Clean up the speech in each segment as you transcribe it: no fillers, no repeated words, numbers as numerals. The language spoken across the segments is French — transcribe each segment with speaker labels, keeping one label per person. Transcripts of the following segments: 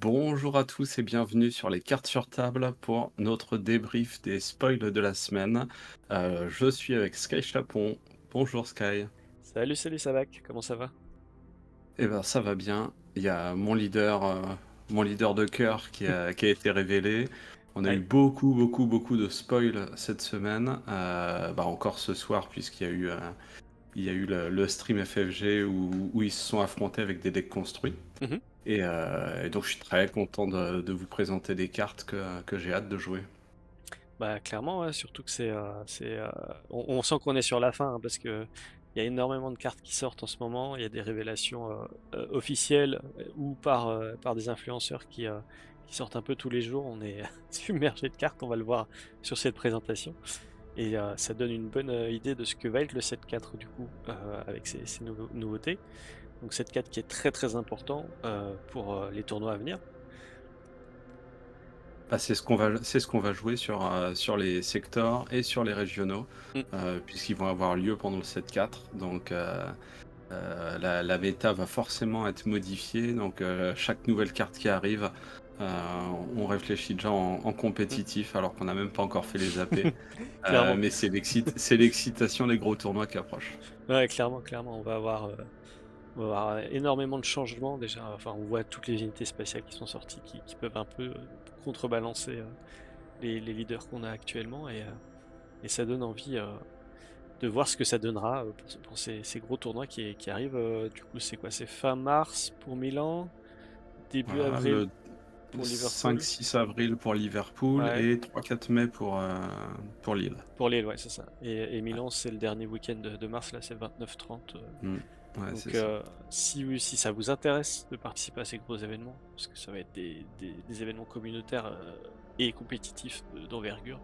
Speaker 1: Bonjour à tous et bienvenue sur les cartes sur table pour notre débrief des spoils de la semaine. Je suis avec Sky Chapon. Bonjour Sky.
Speaker 2: Salut Savak, comment ça va?
Speaker 1: Eh ben ça va bien. Il y a mon leader de cœur qui a été révélé. On a eu
Speaker 2: Ouais,
Speaker 1: beaucoup de spoils cette semaine. Encore ce soir il y a eu le stream FFG où ils se sont affrontés avec des decks construits.
Speaker 2: mhm.
Speaker 1: Et donc je suis très content de vous présenter des cartes que j'ai hâte de jouer.
Speaker 2: Bah clairement, ouais, surtout que on sent qu'on est sur la fin, hein, parce que il y a énormément de cartes qui sortent en ce moment, il y a des révélations officielles ou par des influenceurs qui sortent un peu tous les jours, on est submergé de cartes, on va le voir sur cette présentation, et ça donne une bonne idée de ce que va être le 7-4 du coup, avec ces nouveautés. Donc 7-4 qui est très important pour les tournois à venir.
Speaker 1: Bah, c'est ce qu'on va jouer sur les secteurs et sur les régionaux,
Speaker 2: Mm.
Speaker 1: puisqu'ils vont avoir lieu pendant le 7-4. Donc la méta va forcément être modifiée. Donc chaque nouvelle carte qui arrive, euh, on réfléchit déjà en
Speaker 2: Mm.
Speaker 1: compétitif alors qu'on n'a même pas encore fait les AP.
Speaker 2: Clairement.
Speaker 1: Mais c'est l'excitation des gros tournois qui approchent.
Speaker 2: Ouais, clairement, on va avoir énormément de changements déjà. Enfin, on voit toutes les unités spatiales qui sont sorties qui peuvent un peu contrebalancer les leaders qu'on a actuellement et ça donne envie de voir ce que ça donnera pour ces gros tournois qui arrivent. Du coup, c'est quoi? C'est fin mars pour Milan, début
Speaker 1: Voilà,
Speaker 2: avril
Speaker 1: le
Speaker 2: pour Liverpool.
Speaker 1: 5-6 avril pour Liverpool
Speaker 2: Ouais,
Speaker 1: et 3-4 mai pour Lille.
Speaker 2: pour Lille, ouais, c'est ça. Et Milan, c'est le dernier week-end de mars, là, c'est le 29-30.
Speaker 1: Mm. Ouais, c'est
Speaker 2: Donc,
Speaker 1: ça.
Speaker 2: si ça vous intéresse de participer à ces gros événements, parce que ça va être des événements communautaires et compétitifs d'envergure,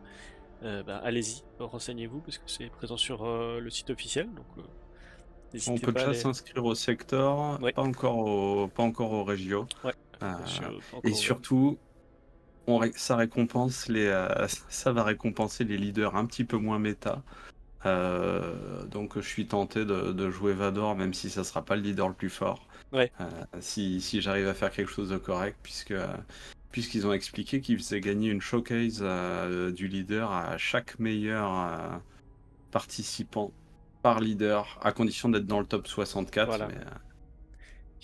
Speaker 2: bah, allez-y, renseignez-vous, parce que c'est présent sur le site officiel. Donc,
Speaker 1: On
Speaker 2: n'hésitez
Speaker 1: peut
Speaker 2: pas à
Speaker 1: déjà
Speaker 2: aller.
Speaker 1: s'inscrire au secteur,
Speaker 2: Ouais,
Speaker 1: pas encore au Régio.
Speaker 2: ouais,
Speaker 1: Euh,
Speaker 2: pas
Speaker 1: et
Speaker 2: encore ouvert.
Speaker 1: surtout, ça va récompenser les leaders un petit peu moins méta. Donc je suis tenté de jouer Vador, même si ça sera pas le leader le plus fort.
Speaker 2: Ouais,
Speaker 1: Si j'arrive à faire quelque chose de correct, puisqu'ils ont expliqué qu'ils faisaient gagner une showcase du leader à chaque meilleur participant par leader, à condition d'être dans le top 64.
Speaker 2: voilà.
Speaker 1: Mais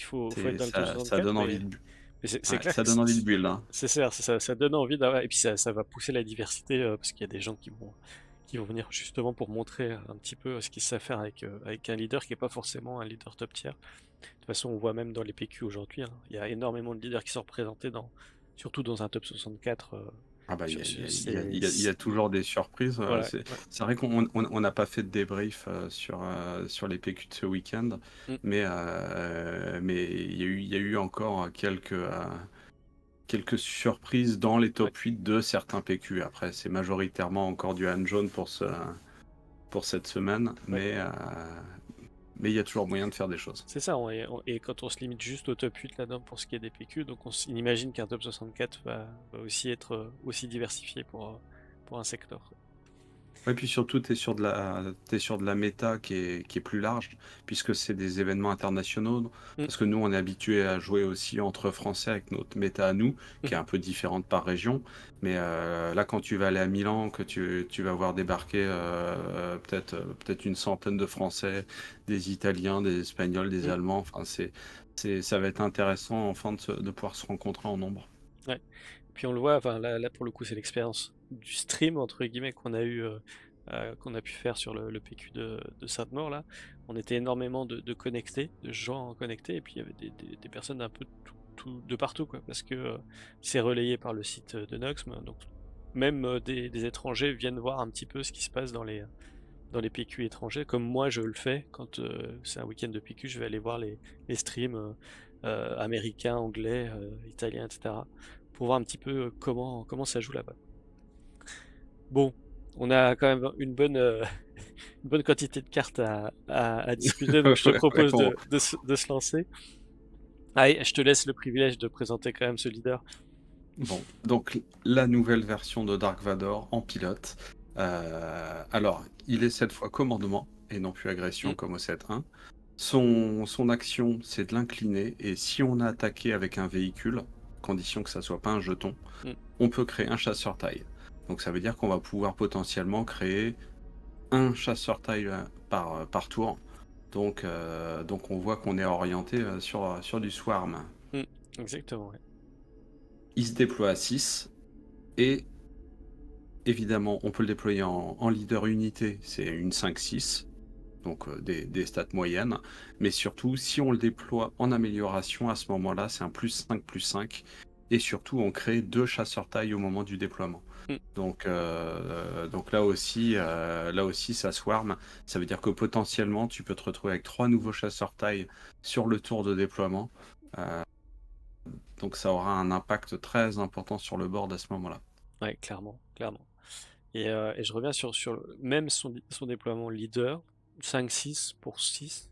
Speaker 2: Faut être dans le top
Speaker 1: ça
Speaker 2: 64,
Speaker 1: donne envie
Speaker 2: mais,
Speaker 1: de,
Speaker 2: mais c'est
Speaker 1: ouais,
Speaker 2: clair
Speaker 1: ça
Speaker 2: que
Speaker 1: donne envie de build, hein.
Speaker 2: ça donne envie d'avoir. Et puis ça va pousser la diversité, parce qu'il y a des gens qui vont venir justement pour montrer un petit peu ce qu'ils savent faire avec un leader qui n'est pas forcément un leader top tier. De toute façon, on voit même dans les PQ aujourd'hui, hein, il y a énormément de leaders qui sont représentés surtout dans un top 64.
Speaker 1: Ah bah, il y a
Speaker 2: C'est-
Speaker 1: toujours des surprises.
Speaker 2: voilà,
Speaker 1: C'est
Speaker 2: ouais.
Speaker 1: c'est vrai qu'on n'a pas fait de débrief sur les PQ de ce week-end,
Speaker 2: Mm,
Speaker 1: mais il y a eu encore quelques surprises dans les
Speaker 2: ouais.
Speaker 1: top 8 de certains PQ. Après, c'est majoritairement encore du hand jaune pour cette semaine,
Speaker 2: Ouais.
Speaker 1: mais il y a toujours moyen de faire des choses.
Speaker 2: C'est ça, et quand on se limite juste au top 8 là-dedans pour ce qui est des PQ, donc on imagine qu'un top 64 va aussi être aussi diversifié pour un secteur.
Speaker 1: Ouais, puis surtout, t'es sur de la méta qui est plus large, puisque c'est des événements internationaux.
Speaker 2: Mm,
Speaker 1: Parce que nous, on est habitué à jouer aussi entre Français avec notre méta à nous, qui est
Speaker 2: mhm,
Speaker 1: un peu différente par région. Mais là, quand tu vas aller à Milan, que tu vas voir débarquer peut-être une centaine de Français, des Italiens, des Espagnols, des
Speaker 2: mm,
Speaker 1: Allemands, enfin, ça va être intéressant enfin de pouvoir se rencontrer en nombre.
Speaker 2: ouais. Puis on le voit, enfin là pour le coup c'est l'expérience du stream entre guillemets qu'on a pu faire sur le PQ de Sainte-Maure là. On était énormément de connectés, de gens connectés, et puis il y avait des personnes un peu de partout quoi, parce que c'est relayé par le site de Noxm, donc même des étrangers viennent voir un petit peu ce qui se passe dans les PQ étrangers, comme moi je le fais quand c'est un week-end de PQ, je vais aller voir les streams américains, anglais, italiens, etc. pour voir un petit peu comment ça joue là-bas. Bon, on a quand même une bonne quantité de cartes à discuter, donc je te
Speaker 1: Ouais, ouais,
Speaker 2: propose de se lancer. Allez, je te laisse le privilège de présenter quand même ce leader.
Speaker 1: bon, donc la nouvelle version de Dark Vador en pilote. Alors, il est cette fois commandement et non plus
Speaker 2: Mm,
Speaker 1: agression comme au 7-1. Son action, c'est de l'incliner et si on a attaqué avec un véhicule, condition que ça soit pas un jeton,
Speaker 2: Mm.
Speaker 1: on peut créer un chasseur taille. Donc ça veut dire qu'on va pouvoir potentiellement créer un chasseur taille par tour. Donc on voit qu'on est orienté sur du swarm.
Speaker 2: Mm. Exactement, ouais.
Speaker 1: Il se déploie à 6 et évidemment on peut le déployer en leader unité, c'est une 5-6, donc des stats moyennes, mais surtout si on le déploie en amélioration à ce moment-là, c'est un +5/+5, et surtout on crée 2 chasseurs taille au moment du déploiement.
Speaker 2: Mm.
Speaker 1: Donc là aussi ça swarm, ça veut dire que potentiellement tu peux te retrouver avec 3 nouveaux chasseurs taille sur le tour de déploiement, donc ça aura un impact très important sur le board à ce moment-là.
Speaker 2: Ouais, clairement, clairement. Et je reviens sur même son déploiement leader, 5-6 pour 6,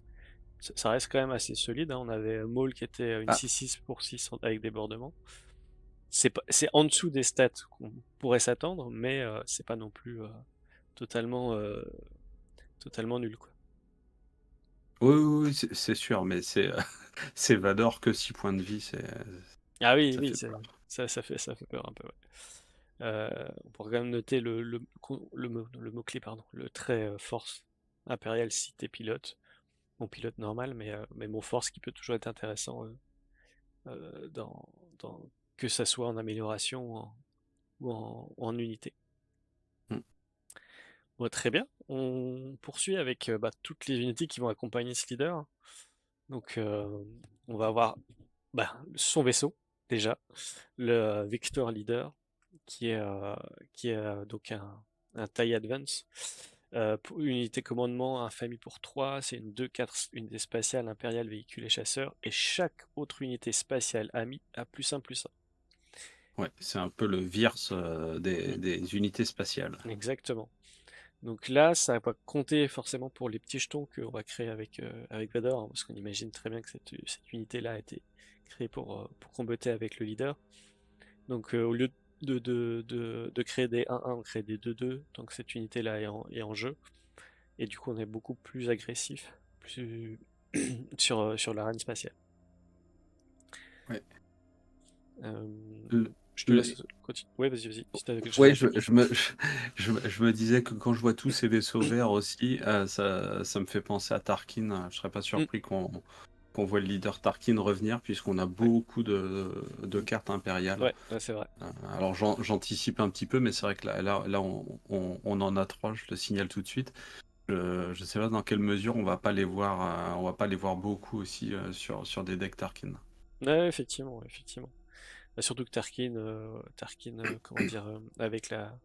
Speaker 2: ça reste quand même assez solide, hein. On avait Maul qui était une
Speaker 1: Ah,
Speaker 2: 6-6 pour 6 avec débordement. C'est en dessous des stats qu'on pourrait s'attendre, mais c'est pas non plus totalement, totalement nul, quoi.
Speaker 1: oui, oui, oui, c'est sûr, mais c'est Vador que 6 points de vie,
Speaker 2: Ah oui,
Speaker 1: ça
Speaker 2: oui,
Speaker 1: fait peur.
Speaker 2: ça fait peur un peu, ouais. On pourrait quand même noter le mot-clé, pardon, le trait force impérial si t'es pilote. Mon pilote normal, mais mon force qui peut toujours être intéressant dans, dans, que ça soit en amélioration ou en unité.
Speaker 1: Mm.
Speaker 2: Bon, très bien, on poursuit avec toutes les unités qui vont accompagner ce leader. Donc on va avoir son vaisseau déjà, le Victor Leader, qui est donc un TIE Advance. Pour une unité commandement, un famille pour 3, c'est une 2-4 unité spatiale, impériale, véhicule et chasseur, et chaque autre unité spatiale amie a +1/+1.
Speaker 1: Ouais, c'est un peu le VIRS
Speaker 2: Mm,
Speaker 1: des unités spatiales.
Speaker 2: exactement. Donc là, ça va compter forcément pour les petits jetons qu'on va créer avec Vador, hein, parce qu'on imagine très bien que cette unité-là a été créée pour comboter avec le leader. Donc au lieu de créer des 1-1, on crée des 2-2, donc cette unité-là est en jeu. Et du coup, on est beaucoup plus agressif sur l'arène spatiale.
Speaker 1: Ouais.
Speaker 2: Euh,
Speaker 1: Le-
Speaker 2: je te
Speaker 1: le-
Speaker 2: laisse continuer. Ouais, vas-y, vas-y, si t'avais quelque chose à
Speaker 1: Ouais,
Speaker 2: ajouter.
Speaker 1: je me disais que quand je vois tous ces vaisseaux verts aussi, ça me fait penser à Tarkin. Je serais pas
Speaker 2: Mm,
Speaker 1: surpris qu'on voit le leader Tarkin revenir, puisqu'on a
Speaker 2: ouais,
Speaker 1: beaucoup de cartes impériales.
Speaker 2: ouais, ouais, c'est vrai.
Speaker 1: Alors j'anticipe un petit peu, mais c'est vrai que là on en a 3, je le signale tout de suite. Je sais pas dans quelle mesure on va pas les voir beaucoup aussi sur des decks Tarkin.
Speaker 2: Ouais, effectivement, effectivement. Surtout que Tarkin, comment dire, avec la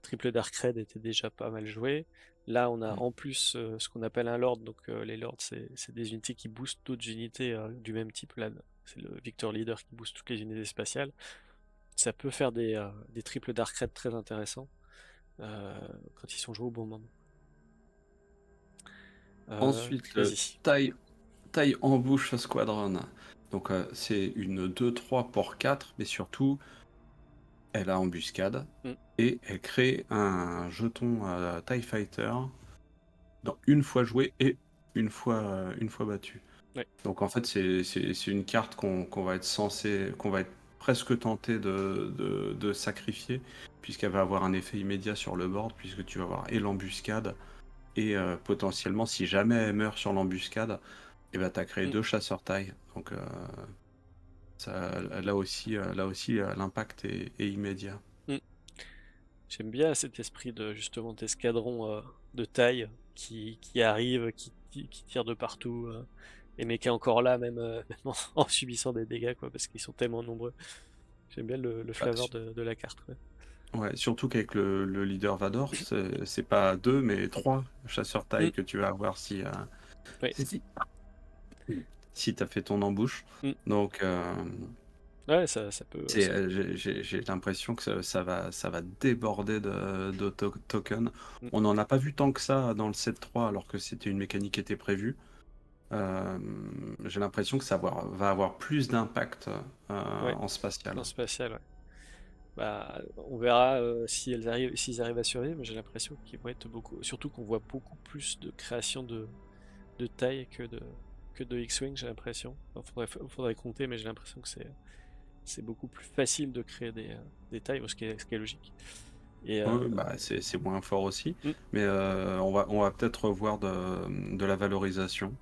Speaker 2: triple Dark Red était déjà pas mal joué. Là, on a
Speaker 1: Mm.
Speaker 2: en plus ce qu'on appelle un Lord. Donc, les Lords, c'est des unités qui boostent d'autres unités du même type. Là, c'est le Victor Leader qui booste toutes les unités spatiales. Ça peut faire des triples Dark Red très intéressants euh, quand ils sont joués au bon moment.
Speaker 1: Ensuite, le
Speaker 2: Vas-y.
Speaker 1: taille embouche squadron. Donc c'est une 2-3 pour 4, mais surtout elle a embuscade
Speaker 2: Mm,
Speaker 1: et elle crée un jeton TIE Fighter dans une fois joué et une fois battu.
Speaker 2: ouais.
Speaker 1: Donc en fait c'est une carte qu'on va être qu'on va être presque tenté de sacrifier, puisqu'elle va avoir un effet immédiat sur le board, puisque tu vas avoir et l'embuscade et potentiellement si jamais elle meurt sur l'embuscade, et ben t'as créé
Speaker 2: Mm,
Speaker 1: 2 chasseurs taille. Donc là aussi l'impact est immédiat.
Speaker 2: mm. J'aime bien cet esprit de justement d'escadron de taille qui arrive, qui tire de partout, et mais qui est encore là même, même en subissant des dégâts quoi, parce qu'ils sont tellement nombreux. J'aime bien le
Speaker 1: Bah,
Speaker 2: flavor de la carte, quoi.
Speaker 1: ouais, surtout qu'avec le leader Vador, c'est pas 2 mais 3 chasseurs
Speaker 2: Mm,
Speaker 1: taille que tu vas avoir
Speaker 2: ouais,
Speaker 1: si, si t'as fait ton embouche.
Speaker 2: mm.
Speaker 1: Donc
Speaker 2: Ouais, ça peut.
Speaker 1: j'ai l'impression que ça va déborder de tokens.
Speaker 2: Mm,
Speaker 1: On n'en a pas vu tant que ça dans le 7-3 alors que c'était une mécanique qui était prévue. Euh, j'ai l'impression que va avoir plus d'impact
Speaker 2: ouais,
Speaker 1: en spatial.
Speaker 2: en spatial, ouais. Bah, on verra s'ils arrivent à survivre, mais j'ai l'impression qu'ils vont être beaucoup. Surtout qu'on voit beaucoup plus de création de taille que de X-Wing, j'ai l'impression. Faudrait compter, mais j'ai l'impression que c'est beaucoup plus facile de créer des tailles, ce qui est logique. Et
Speaker 1: Ouais, bah, c'est moins fort aussi,
Speaker 2: mm,
Speaker 1: mais on va peut-être revoir de la valorisation.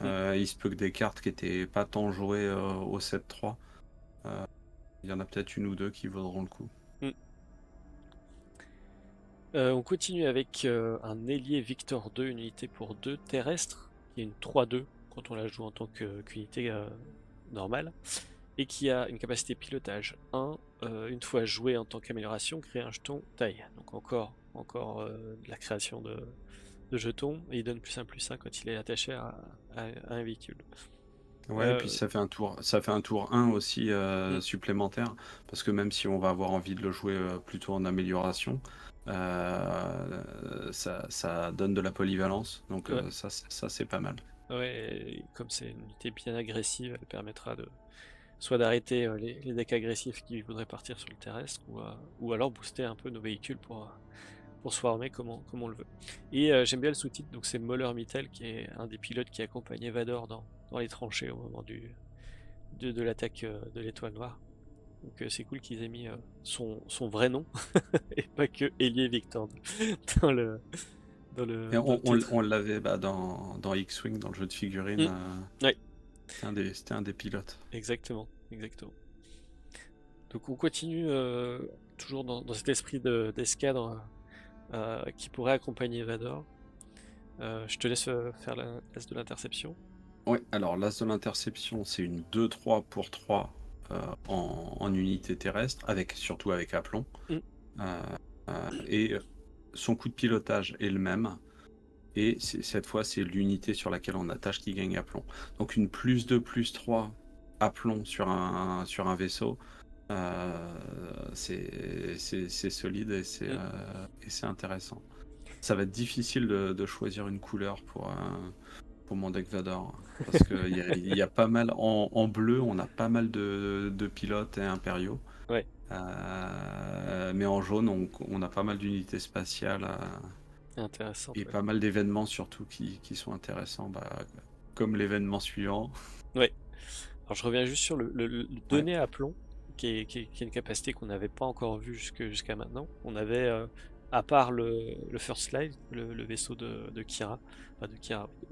Speaker 2: mm,
Speaker 1: Il se peut que des cartes qui étaient pas tant jouées au 7-3, euh, il y en a peut-être une ou deux qui vaudront le coup.
Speaker 2: mm. On continue avec un ailier Victor 2, une unité pour 2 terrestre, qui est une 3-2 quand on la joue en tant qu'unité normale, et qui a une capacité pilotage 1. Une fois joué en tant qu'amélioration, créer un jeton taille. Donc encore de la création de jetons, et il donne +1/+1 quand il est attaché à un véhicule.
Speaker 1: Ouais, et puis
Speaker 2: Euh,
Speaker 1: ça fait un tour 1 aussi
Speaker 2: mm,
Speaker 1: supplémentaire, parce que même si on va avoir envie de le jouer plutôt en amélioration, ça donne de la polyvalence, donc
Speaker 2: ouais,
Speaker 1: ça c'est pas mal.
Speaker 2: ouais, et comme c'est une unité bien agressive, elle permettra de soit d'arrêter les decks agressifs qui voudraient partir sur le terrestre, ou alors booster un peu nos véhicules pour se former comme on le veut. Et j'aime bien le sous-titre, donc c'est Moller Mittel qui est un des pilotes qui accompagnait Vador dans les tranchées au moment de l'attaque de l'étoile noire. Donc c'est cool qu'ils aient mis son vrai nom et pas que Elie Victor dans le,
Speaker 1: Et
Speaker 2: dans le titre.
Speaker 1: on l'avait bah, dans X-Wing, dans le jeu de figurines,
Speaker 2: Mm. Ouais,
Speaker 1: c'était un des pilotes.
Speaker 2: exactement, exactement. Donc on continue toujours dans cet esprit d'escadre qui pourrait accompagner Vador. Je te laisse faire la place de l'interception.
Speaker 1: Ouais, alors l'As de l'interception, c'est une 2-3 pour 3 en unité terrestre, surtout avec aplomb.
Speaker 2: Mm.
Speaker 1: Euh, et son coup de pilotage est le même. Et cette fois, c'est l'unité sur laquelle on attache qui gagne aplomb. Donc une +2/+3 aplomb sur un vaisseau, c'est solide
Speaker 2: Mm.
Speaker 1: et c'est intéressant. Ça va être difficile de choisir une couleur pour mon deck Vador. Parce qu'il y a pas mal, en bleu, on a pas mal de pilotes et impériaux.
Speaker 2: Ouais,
Speaker 1: Mais en jaune, on a pas mal d'unités spatiales
Speaker 2: intéressante,
Speaker 1: et
Speaker 2: ouais.
Speaker 1: pas mal d'événements surtout qui sont intéressants. Bah, comme l'événement suivant.
Speaker 2: Ouais. Alors je reviens juste sur le
Speaker 1: Ouais.
Speaker 2: donné à plomb, qui est une capacité qu'on n'avait pas encore vue jusqu'à maintenant. On avait, à part le First Light, le vaisseau de Kira, enfin de Kira, oui,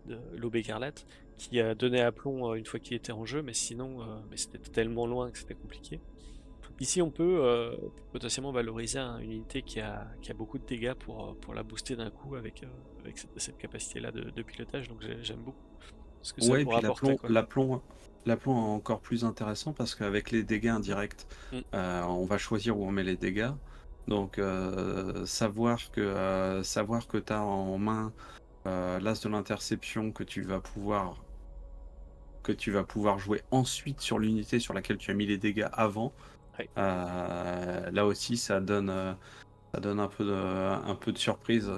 Speaker 2: de l'Aube écarlate, qui a donné à plomb une fois qu'il était en jeu, mais sinon, mais c'était tellement loin que c'était compliqué. Ici, on peut potentiellement valoriser une unité qui a beaucoup de dégâts pour la booster d'un coup avec cette capacité-là de pilotage, donc j'aime beaucoup ce que ça
Speaker 1: Ouais, et
Speaker 2: pourrait
Speaker 1: puis
Speaker 2: apporter, quoi.
Speaker 1: l'aplomb est encore plus intéressant parce qu'avec les dégâts indirects,
Speaker 2: Mm.
Speaker 1: on va choisir où on met les dégâts. Donc savoir que tu as en main l'as de l'interception que tu vas pouvoir jouer ensuite sur l'unité sur laquelle tu as mis les dégâts avant,
Speaker 2: Ouais,
Speaker 1: là aussi ça donne un peu de surprise.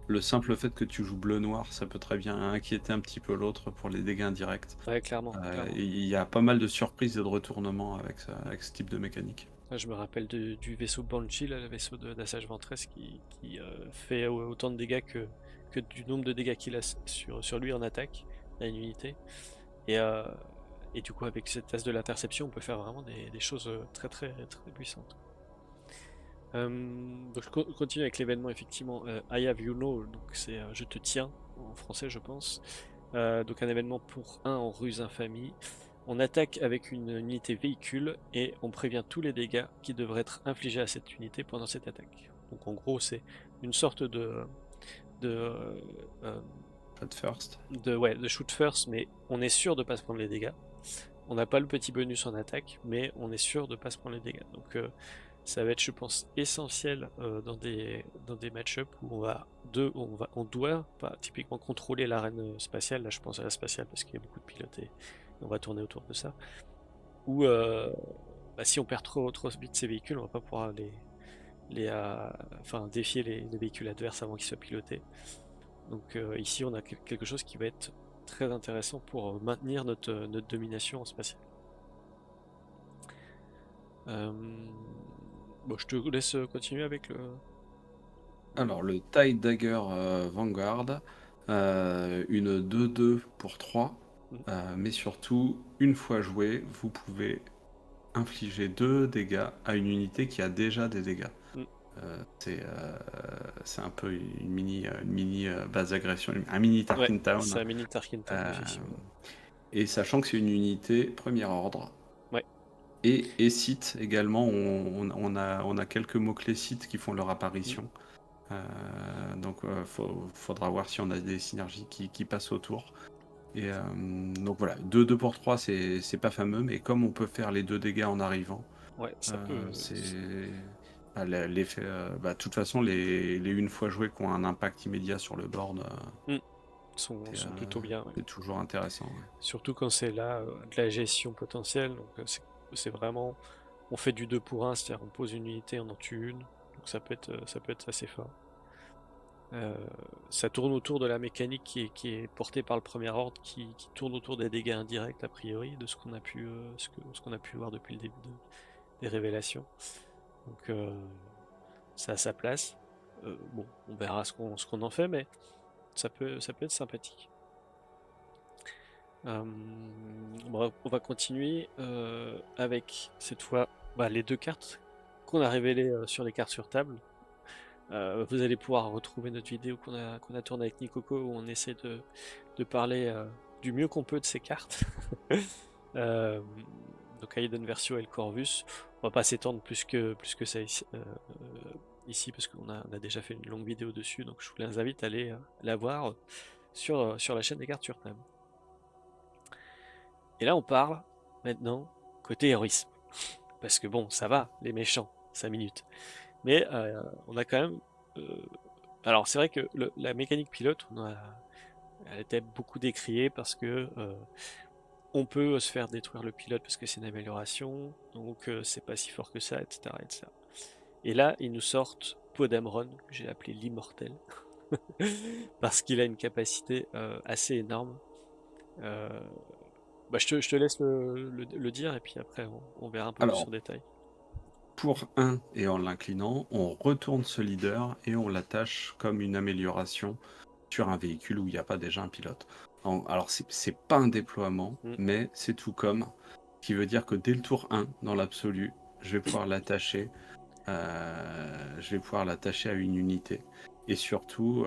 Speaker 1: Le simple fait que tu joues bleu-noir, ça peut très bien inquiéter un petit peu l'autre pour les dégâts indirects.
Speaker 2: ouais, clairement, clairement.
Speaker 1: Et il y a pas mal de surprises et de retournements avec ce type de mécanique.
Speaker 2: Là, je me rappelle du vaisseau Banshee, là, le vaisseau d'Assage Ventress, qui fait autant de dégâts que du nombre de dégâts qu'il a sur lui en attaque à une unité. Et, euh, et du coup, avec cette tasse de l'interception, on peut faire vraiment des choses très très très puissantes. Donc je continue avec l'événement effectivement. I have you know, donc c'est je te tiens en français, je pense. Donc un événement pour 1 en ruse infamie. On attaque avec une unité véhicule et on prévient tous les dégâts qui devraient être infligés à cette unité pendant cette attaque. Donc en gros, c'est une sorte de, euh,
Speaker 1: Shot first.
Speaker 2: ouais, de shoot first, mais on est sûr de pas se prendre les dégâts. On n'a pas le petit bonus en attaque, mais on est sûr de pas se prendre les dégâts. Donc ça va être, je pense, essentiel dans des match-up où on doit pas typiquement contrôler l'arène spatiale. Là, je pense à la spatiale parce qu'il y a beaucoup de pilotes et on va tourner autour de ça. Ou bah, si on perd trop vite ces véhicules, on va pas pouvoir enfin, défier les véhicules adverses avant qu'ils soient pilotés. Donc ici, on a quelque chose qui va être très intéressant pour maintenir notre domination en spatial. Euh, Bon, je te laisse continuer avec
Speaker 1: Alors, le TIE Dagger Vanguard, une 2-2 pour 3,
Speaker 2: Mm.
Speaker 1: mais surtout, une fois joué, vous pouvez infliger 2 dégâts à une unité qui a déjà des dégâts.
Speaker 2: Mm.
Speaker 1: C'est un peu une mini base agression, un mini
Speaker 2: Ouais,
Speaker 1: Tarkin
Speaker 2: c'est
Speaker 1: Town.
Speaker 2: un mini Tarkin Town,
Speaker 1: Euh,
Speaker 2: effectivement.
Speaker 1: et sachant que c'est une unité premier ordre.
Speaker 2: Ouais.
Speaker 1: Et sites également, on a quelques mots-clés sites qui font leur apparition. Donc faudra voir si on a des synergies qui passent autour. Et donc voilà, 2 pour 3 c'est pas fameux, mais comme on peut faire les 2 dégâts en arrivant,
Speaker 2: Ouais, ça peut.
Speaker 1: c'est l'effet. De toute façon, les une fois joués qui ont un impact immédiat sur le board,
Speaker 2: Sont plutôt bien, ouais.
Speaker 1: c'est toujours intéressant. Ouais.
Speaker 2: Surtout quand c'est là de la gestion potentielle. Donc c'est vraiment. On fait du 2 pour 1, c'est-à-dire on pose une unité, on en tue une. Donc ça peut être assez fort. Ça tourne autour de la mécanique qui est portée par le premier ordre, qui tourne autour des dégâts indirects a priori, de ce qu'on a pu, ce qu'on a pu voir depuis le début des révélations. Donc ça a sa place. Bon, on verra ce qu'on en fait, mais ça peut être sympathique. On va continuer avec cette fois les 2 cartes qu'on a révélées sur les cartes sur table. Vous allez pouvoir retrouver notre vidéo qu'on a tournée avec Nikoko où on essaie de parler du mieux qu'on peut de ces cartes. Euh, donc Aiden Versio et le Corvus. On va pas s'étendre plus que ça ici parce qu'on a déjà fait une longue vidéo dessus, donc je vous les invite à aller la voir sur la chaîne des cartes sur table. Et là on parle maintenant côté héroïsme. Parce que bon, ça va, les méchants, 5 minutes. Mais on a quand même alors c'est vrai que la mécanique pilote, elle était beaucoup décriée parce que on peut se faire détruire le pilote parce que c'est une amélioration, donc c'est pas si fort que ça, etc., etc. Et là, ils nous sortent Podamron, que j'ai appelé l'immortel, parce qu'il a une capacité assez énorme. Euh, je te laisse le dire et puis après on verra un peu plus
Speaker 1: Alors,
Speaker 2: en détail.
Speaker 1: pour 1 et en l'inclinant, on retourne ce leader et on l'attache comme une amélioration sur un véhicule où il n'y a pas déjà un pilote. Alors, c'est pas un déploiement,
Speaker 2: Mm.
Speaker 1: mais c'est tout comme, qui veut dire que dès le tour 1, dans l'absolu, je vais pouvoir l'attacher à une unité. Et surtout,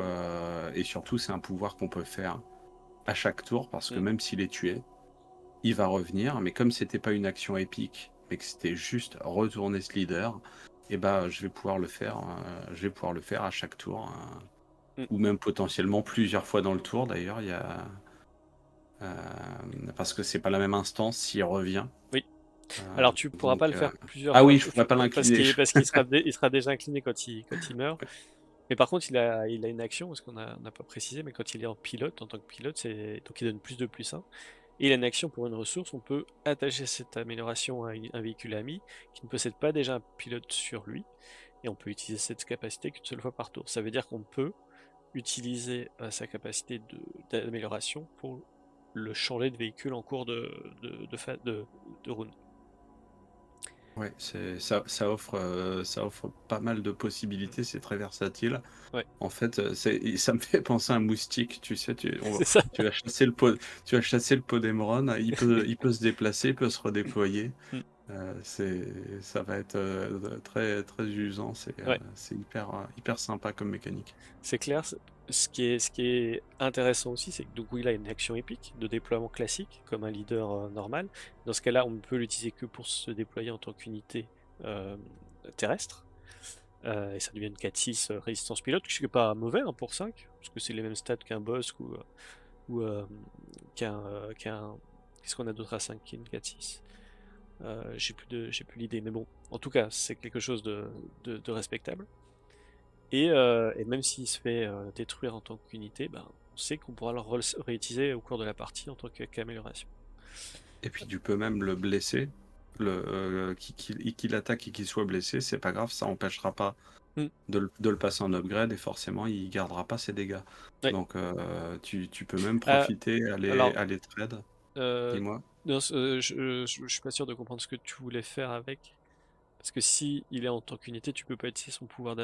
Speaker 1: c'est un pouvoir qu'on peut faire à chaque tour, parce que
Speaker 2: Mm.
Speaker 1: même s'il est tué, il va revenir, mais comme c'était pas une action épique, mais que c'était juste retourner ce leader, et je vais pouvoir le faire, à chaque tour,
Speaker 2: Mm.
Speaker 1: ou même potentiellement plusieurs fois dans le tour. D'ailleurs, il y a parce que c'est pas la même instance s'il revient.
Speaker 2: Oui. Alors tu pourras pas
Speaker 1: Donc,
Speaker 2: le faire plusieurs
Speaker 1: ah
Speaker 2: fois
Speaker 1: oui, je pourrais pas l'incliner.
Speaker 2: parce qu'il il sera déjà incliné quand il meurt. Mais par contre, il a une action, parce qu'on n'a pas précisé, mais quand il est en pilote, en tant que pilote, donc il donne plus de plus 1. Et il a une action pour une ressource, on peut attacher cette amélioration à un véhicule ami qui ne possède pas déjà un pilote sur lui, et on peut utiliser cette capacité qu'une seule fois par tour. Ça veut dire qu'on peut utiliser sa capacité d'amélioration pour le changer de véhicule en cours de round.
Speaker 1: Ouais, ça offre pas mal de possibilités, c'est très versatile.
Speaker 2: Ouais,
Speaker 1: En fait, ça me fait penser à un moustique, tu sais,
Speaker 2: c'est ça.
Speaker 1: tu vas chasser le Podémron, il peut se déplacer, il peut se redéployer.
Speaker 2: Mm.
Speaker 1: Ça va être très usant,
Speaker 2: Ouais.
Speaker 1: c'est hyper sympa comme mécanique.
Speaker 2: C'est clair. Ce qui est intéressant aussi, c'est que du coup, il a une action épique de déploiement classique, comme un leader normal. Dans ce cas-là, on ne peut l'utiliser que pour se déployer en tant qu'unité euh, terrestre. Et ça devient une 4-6 résistance pilote, ce qui n'est pas mauvais hein, pour 5, parce que c'est les mêmes stats qu'un boss ou qu'un. Qu'est-ce qu'on a d'autre à 5 qui est une 4-6 j'ai plus l'idée, mais bon, en tout cas, c'est quelque chose de respectable. Et même s'il se fait détruire en tant qu'unité, ben, on sait qu'on pourra le réutiliser au cours de la partie en tant qu'amélioration.
Speaker 1: Et puis tu peux même le blesser, qu'il attaque et qu'il soit blessé, c'est pas grave, ça empêchera pas
Speaker 2: Mm.
Speaker 1: de le passer en upgrade et forcément il gardera pas ses dégâts.
Speaker 2: Ouais.
Speaker 1: Donc tu peux même
Speaker 2: Euh,
Speaker 1: profiter,
Speaker 2: alors,
Speaker 1: aller trade,
Speaker 2: euh,
Speaker 1: dis-moi.
Speaker 2: non, je suis pas sûr de comprendre ce que tu voulais faire avec. Parce que si il est en tant qu'unité, tu peux pas utiliser son pouvoir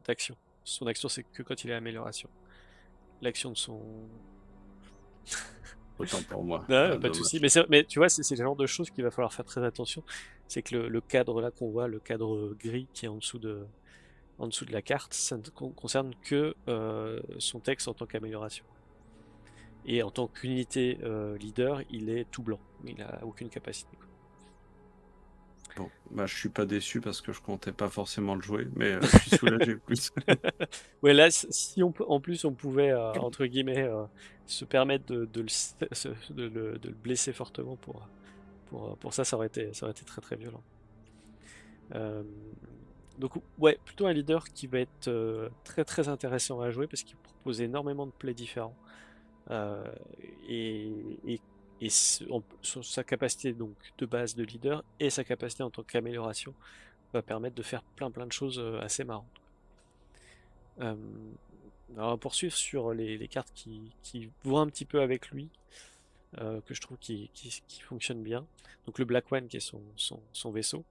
Speaker 2: d'action. Son action, c'est que quand il est amélioration. L'action de son.
Speaker 1: autant pour moi.
Speaker 2: Non,
Speaker 1: Ah,
Speaker 2: pas de souci.
Speaker 1: dommage.
Speaker 2: Mais tu vois, c'est le genre de choses qu'il va falloir faire très attention. C'est que le cadre là qu'on voit, le cadre gris qui est en dessous de la carte, ça ne concerne que son texte en tant qu'amélioration. Et en tant qu'unité leader, il est tout blanc. Il n'a aucune capacité, quoi.
Speaker 1: Bon, bah, je suis pas déçu parce que je comptais pas forcément le jouer, mais je suis soulagé plus.
Speaker 2: Ouais, là, si en plus on pouvait, entre guillemets, se permettre de le blesser fortement pour ça, ça aurait été très très violent. Euh, donc ouais, plutôt un leader qui va être très très intéressant à jouer parce qu'il propose énormément de plays différents. Euh, et, et, sa capacité donc de base de leader et sa capacité en tant qu'amélioration va permettre de faire plein de choses assez marrantes. Euh, alors on va poursuivre sur les cartes qui vont un petit peu avec lui, que je trouve qui fonctionnent bien. Donc le Black One qui est son vaisseau.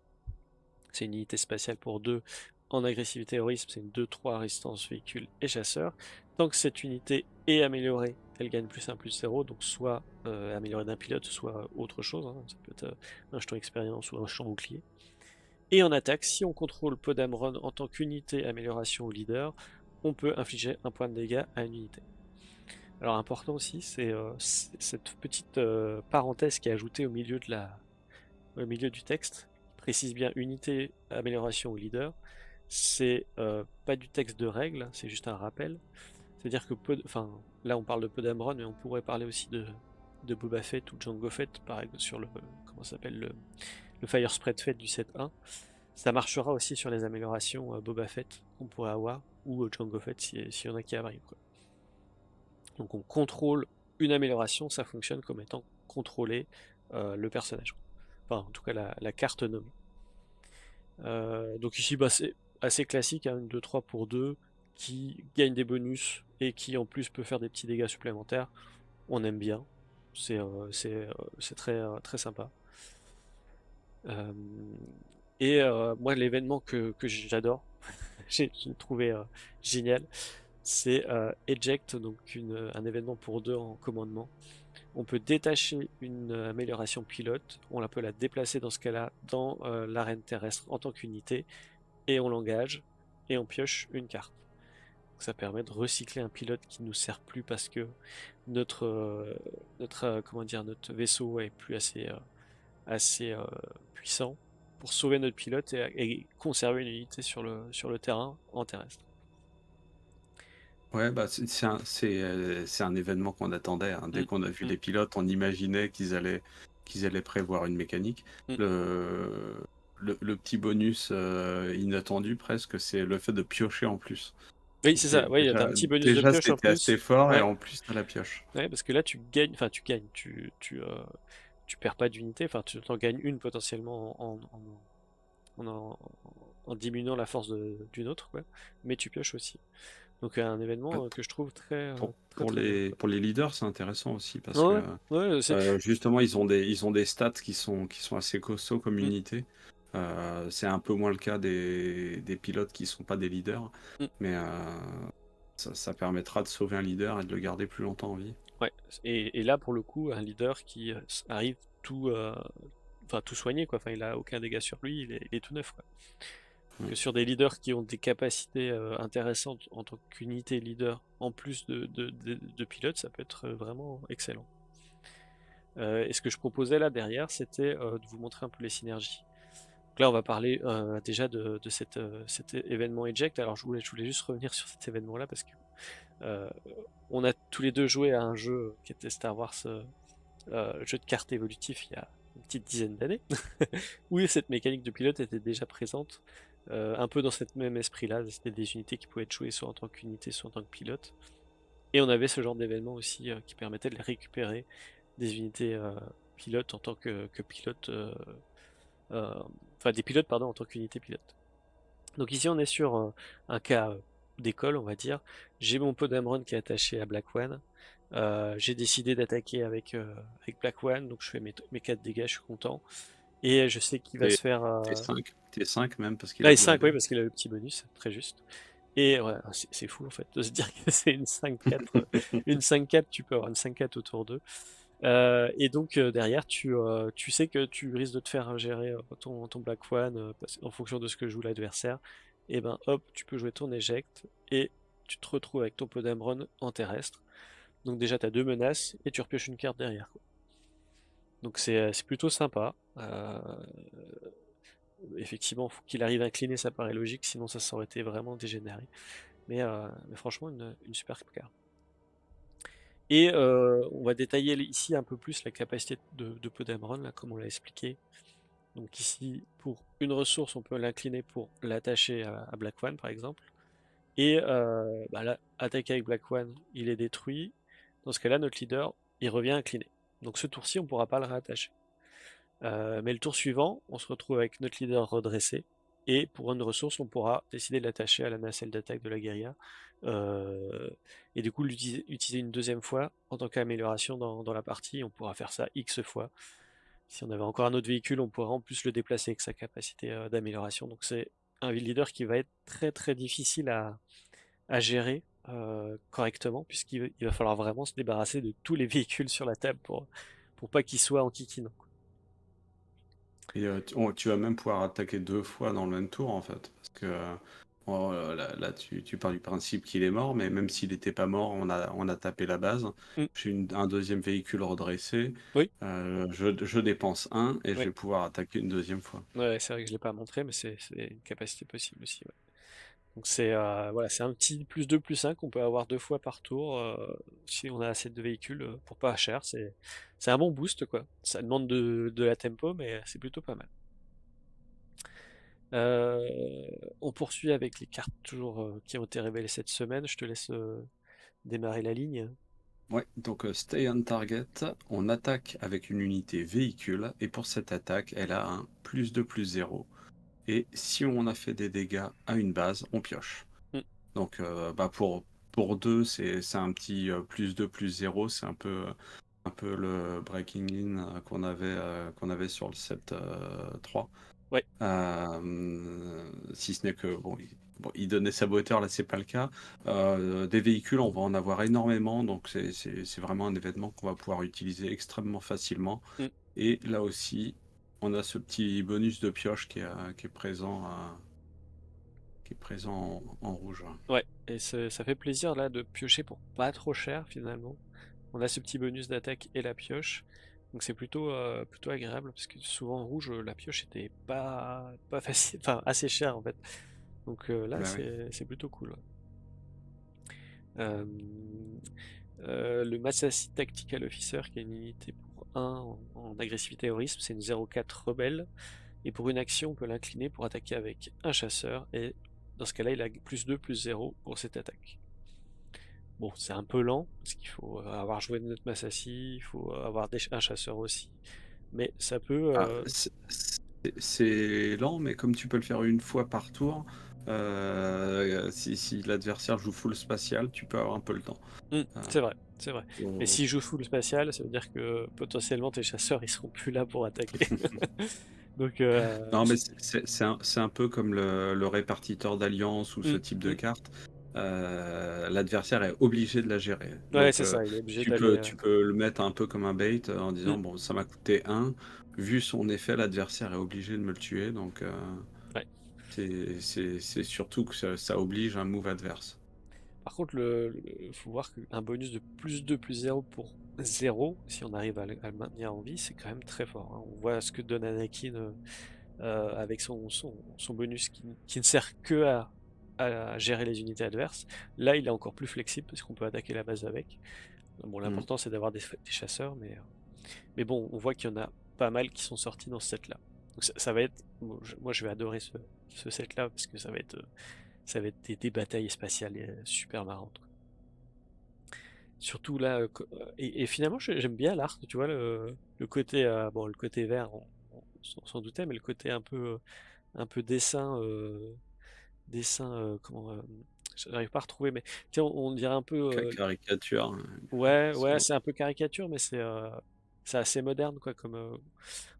Speaker 2: C'est une unité spatiale pour 2 en agressivité et terrorisme, c'est une 2-3 résistance véhicule et chasseur. Tant que cette unité est améliorée, elle gagne +1 +0, donc soit améliorée d'un pilote, soit autre chose, hein. Ça peut être un jeton expérience ou un jeton bouclier. Et en attaque, si on contrôle Podamron en tant qu'unité amélioration au leader, on peut infliger un point de dégâts à une unité. Alors important aussi, c'est cette petite parenthèse qui est ajoutée au milieu du texte, qui précise bien unité amélioration au leader. C'est pas du texte de règles, c'est juste un rappel. C'est-à-dire que enfin, là on parle de Podamron, mais on pourrait parler aussi de Boba Fett ou Jango Fett, par exemple, sur le comment s'appelle le Fire Spread Fett du 7.1. Ça marchera aussi sur les améliorations Boba Fett qu'on pourrait avoir, ou Jango Fett s'il y en a qui arrivent, quoi. Donc on contrôle une amélioration, ça fonctionne comme étant contrôler le personnage. Enfin, en tout cas, la carte nommée. Donc ici, bah, c'est assez classique, hein, une 2-3 pour 2 qui gagne des bonus et qui en plus peut faire des petits dégâts supplémentaires. On aime bien. C'est très sympa. Euh, moi, l'événement que j'adore, j'ai trouvé génial, c'est Eject, donc un événement pour 2 en commandement. On peut détacher une amélioration pilote, on peut la déplacer dans ce cas-là dans l'arène terrestre en tant qu'unité, et on l'engage, et on pioche une carte. Donc ça permet de recycler un pilote qui ne nous sert plus parce que notre vaisseau est plus assez puissant pour sauver notre pilote et conserver une unité sur le terrain en terrestre.
Speaker 1: Ouais, bah, c'est un événement qu'on attendait, hein. Dès
Speaker 2: Mm,
Speaker 1: qu'on a vu
Speaker 2: mm,
Speaker 1: les pilotes, on imaginait qu'ils allaient prévoir une mécanique.
Speaker 2: mm.
Speaker 1: Le petit bonus inattendu presque, c'est le fait de piocher en plus.
Speaker 2: Oui, c'est ça. Oui, t'as un petit bonus de
Speaker 1: Déjà
Speaker 2: pioche en
Speaker 1: c'était assez
Speaker 2: plus.
Speaker 1: fort et
Speaker 2: Ouais,
Speaker 1: en plus t'as la pioche.
Speaker 2: ouais, parce que là, tu gagnes, enfin, tu perds pas d'unité, enfin, tu en gagnes une potentiellement en diminuant la force d'une autre, quoi. Mais tu pioches aussi. Donc, un
Speaker 1: Ouais,
Speaker 2: événement que je trouve
Speaker 1: Pour,
Speaker 2: très très bien, quoi.
Speaker 1: pour les leaders, c'est intéressant aussi parce
Speaker 2: Ouais,
Speaker 1: que
Speaker 2: ouais,
Speaker 1: justement ils ont des stats qui sont assez costauds comme
Speaker 2: Mm,
Speaker 1: unité. C'est un peu moins le cas des pilotes qui sont pas des leaders,
Speaker 2: mm.
Speaker 1: mais ça permettra de sauver un leader et de le garder plus longtemps en vie.
Speaker 2: Ouais. Et là, pour le coup, un leader qui arrive enfin, tout soigné, quoi. Enfin, il a aucun dégât sur lui, il est tout neuf, quoi.
Speaker 1: Mm.
Speaker 2: Que sur des leaders qui ont des capacités intéressantes en tant qu'unité leader, en plus de pilotes, ça peut être vraiment excellent. Et ce que je proposais là derrière, c'était de vous montrer un peu les synergies. Donc là, on va parler déjà de cet événement Eject. Alors, je voulais juste revenir sur cet événement-là parce que euh, on a tous les deux joué à un jeu qui était Star Wars, jeu de cartes évolutif, il y a une petite dizaine d'années, où cette mécanique de pilote était déjà présente, un peu dans cet même esprit-là. C'était des unités qui pouvaient être jouées soit en tant qu'unité, soit en tant que pilote. Et on avait ce genre d'événement aussi qui permettait de les récupérer des unités pilotes en tant que pilote, euh, enfin des pilotes pardon en tant qu'unité pilote. Donc ici on est sur un cas d'école on va dire. J'ai mon Podamron qui est attaché à Black One. J'ai décidé d'attaquer avec Black One, donc je fais mes 4 dégâts, je suis content. Et je sais qu'il va
Speaker 1: Et
Speaker 2: se faire.
Speaker 1: T5 même parce qu'il
Speaker 2: Là,
Speaker 1: a
Speaker 2: il 5, oui,
Speaker 1: 2 AD.
Speaker 2: parce qu'il a le petit bonus, très juste. Et ouais, c'est fou en fait de se dire que c'est une 5-4. Une 5-4, tu peux avoir une 5-4 autour d'eux. Et donc derrière, tu sais que tu risques de te faire gérer ton Black One en fonction de ce que joue l'adversaire. Et ben hop, tu peux jouer ton éjecte et tu te retrouves avec ton Podamron en terrestre. Donc déjà, tu as deux menaces et tu repioches une carte derrière, quoi. Donc c'est plutôt sympa. Effectivement, faut qu'il arrive à incliner, ça paraît logique, sinon ça aurait été vraiment dégénéré. Mais franchement, une super carte. Et on va détailler ici un peu plus la capacité de Podamron, là, comme on l'a expliqué. Donc ici, pour une ressource, on peut l'incliner pour l'attacher à Black One, par exemple. Et bah là, attaquer avec Black One, il est détruit. Dans ce cas-là, notre leader, il revient incliné. Donc ce tour-ci, on ne pourra pas le rattacher. Mais le tour suivant, on se retrouve avec notre leader redressé. Et pour une ressource, on pourra décider de l'attacher à la nacelle d'attaque de la guérilla. Euh, et du coup, l'utiliser une deuxième fois en tant qu'amélioration dans la partie. On pourra faire ça X fois. Si on avait encore un autre véhicule, on pourrait en plus le déplacer avec sa capacité d'amélioration. Donc c'est un leader qui va être très très difficile à gérer correctement, puisqu'il va falloir vraiment se débarrasser de tous les véhicules sur la table pour pas qu'il soit en kikinant.
Speaker 1: Et tu vas même pouvoir attaquer 2 fois dans le même tour, en fait. Parce que là, tu pars du principe qu'il est mort, mais même s'il n'était pas mort, on a tapé la base.
Speaker 2: Mm.
Speaker 1: J'ai un deuxième véhicule redressé.
Speaker 2: Oui,
Speaker 1: Je dépense un et je
Speaker 2: oui.
Speaker 1: vais pouvoir attaquer une deuxième fois.
Speaker 2: Ouais, c'est vrai que je l'ai pas montré, mais c'est une capacité possible aussi. Ouais. Donc c'est voilà, c'est un petit +2/+1 qu'on peut avoir deux fois par tour si on a assez de véhicules pour pas cher. C'est un bon boost quoi. Ça demande de la tempo, mais c'est plutôt pas mal. Euh, on poursuit avec les cartes toujours qui ont été révélées cette semaine. Je te laisse démarrer la ligne.
Speaker 1: Ouais, donc stay on target, on attaque avec une unité véhicule, et pour cette attaque, elle a un +2/+0. Et si on a fait des dégâts à une base, on pioche.
Speaker 2: Mm,
Speaker 1: Donc bah pour 2, c'est un petit +2/+0, c'est un peu le breaking in qu'on avait sur le set 3.
Speaker 2: ouais.
Speaker 1: Si ce n'est que bon, il donnait saboteur, là c'est pas le cas. Des véhicules, on va en avoir énormément, donc c'est vraiment un événement qu'on va pouvoir utiliser extrêmement facilement.
Speaker 2: Mm,
Speaker 1: Et là aussi, on a ce petit bonus de pioche qui est présent en rouge.
Speaker 2: ouais. Et ça fait plaisir là de piocher pour pas trop cher finalement. On a ce petit bonus d'attaque et la pioche. Donc c'est plutôt agréable parce que souvent en rouge la pioche était pas facile, enfin assez chère en fait. Donc là
Speaker 1: Bah oui.
Speaker 2: c'est plutôt cool. Euh, le Massassi Tactical Officer qui est une unité pour 1 en agressivité et au risque, c'est une 0,4 rebelle. Et pour une action, on peut l'incliner pour attaquer avec un chasseur. Et dans ce cas-là, il a +2/+0 pour cette attaque. Bon, c'est un peu lent, parce qu'il faut avoir joué notre Massassi, il faut avoir un chasseur aussi. Mais ça peut.
Speaker 1: Ah, c'est lent, mais comme tu peux le faire une fois par tour, si l'adversaire joue full spatial, tu peux avoir un peu le temps. Euh,
Speaker 2: C'est vrai, c'est vrai. Mais
Speaker 1: faut-
Speaker 2: s'il joue full spatial, ça veut dire que potentiellement tes chasseurs ils seront plus là pour attaquer. Donc,
Speaker 1: Non, mais c'est un peu comme le répartiteur d'alliance ou ce
Speaker 2: hum,
Speaker 1: type de
Speaker 2: hum.
Speaker 1: carte. L'adversaire est obligé de la gérer.
Speaker 2: Ouais,
Speaker 1: Donc,
Speaker 2: c'est ça, il est obligé
Speaker 1: tu
Speaker 2: d'aller.
Speaker 1: peux, tu peux le mettre un peu comme un bait en
Speaker 2: Hum,
Speaker 1: disant, bon, ça m'a coûté 1. Vu son effet, l'adversaire est obligé de me le tuer. Donc,
Speaker 2: ouais.
Speaker 1: c'est surtout que ça oblige un move adverse.
Speaker 2: Par contre, faut voir qu'un bonus de +2/+0 pour 0, si on arrive à le maintenir en vie, c'est quand même très fort, hein. On voit ce que donne Anakin avec son bonus qui ne sert que à gérer les unités adverses. Là, il est encore plus flexible parce qu'on peut attaquer la base avec. Bon,
Speaker 1: Mm.
Speaker 2: l'important c'est d'avoir des chasseurs, mais bon, on voit qu'il y en a pas mal qui sont sortis dans ce set-là. Donc ça va être, bon, moi je vais adorer ce set-là parce que ça va être des batailles spatiales super marrantes, quoi. Surtout là, et finalement j'aime bien l'art, tu vois, le côté, bon, le côté vert, on s'en doutait, mais le côté un peu dessin, comment, j'arrive pas à retrouver, mais tiens, on dirait un peu,
Speaker 1: Caricature, hein.
Speaker 2: ouais, ouais,
Speaker 1: Sur-
Speaker 2: c'est un peu caricature, mais c'est assez moderne, quoi, comme,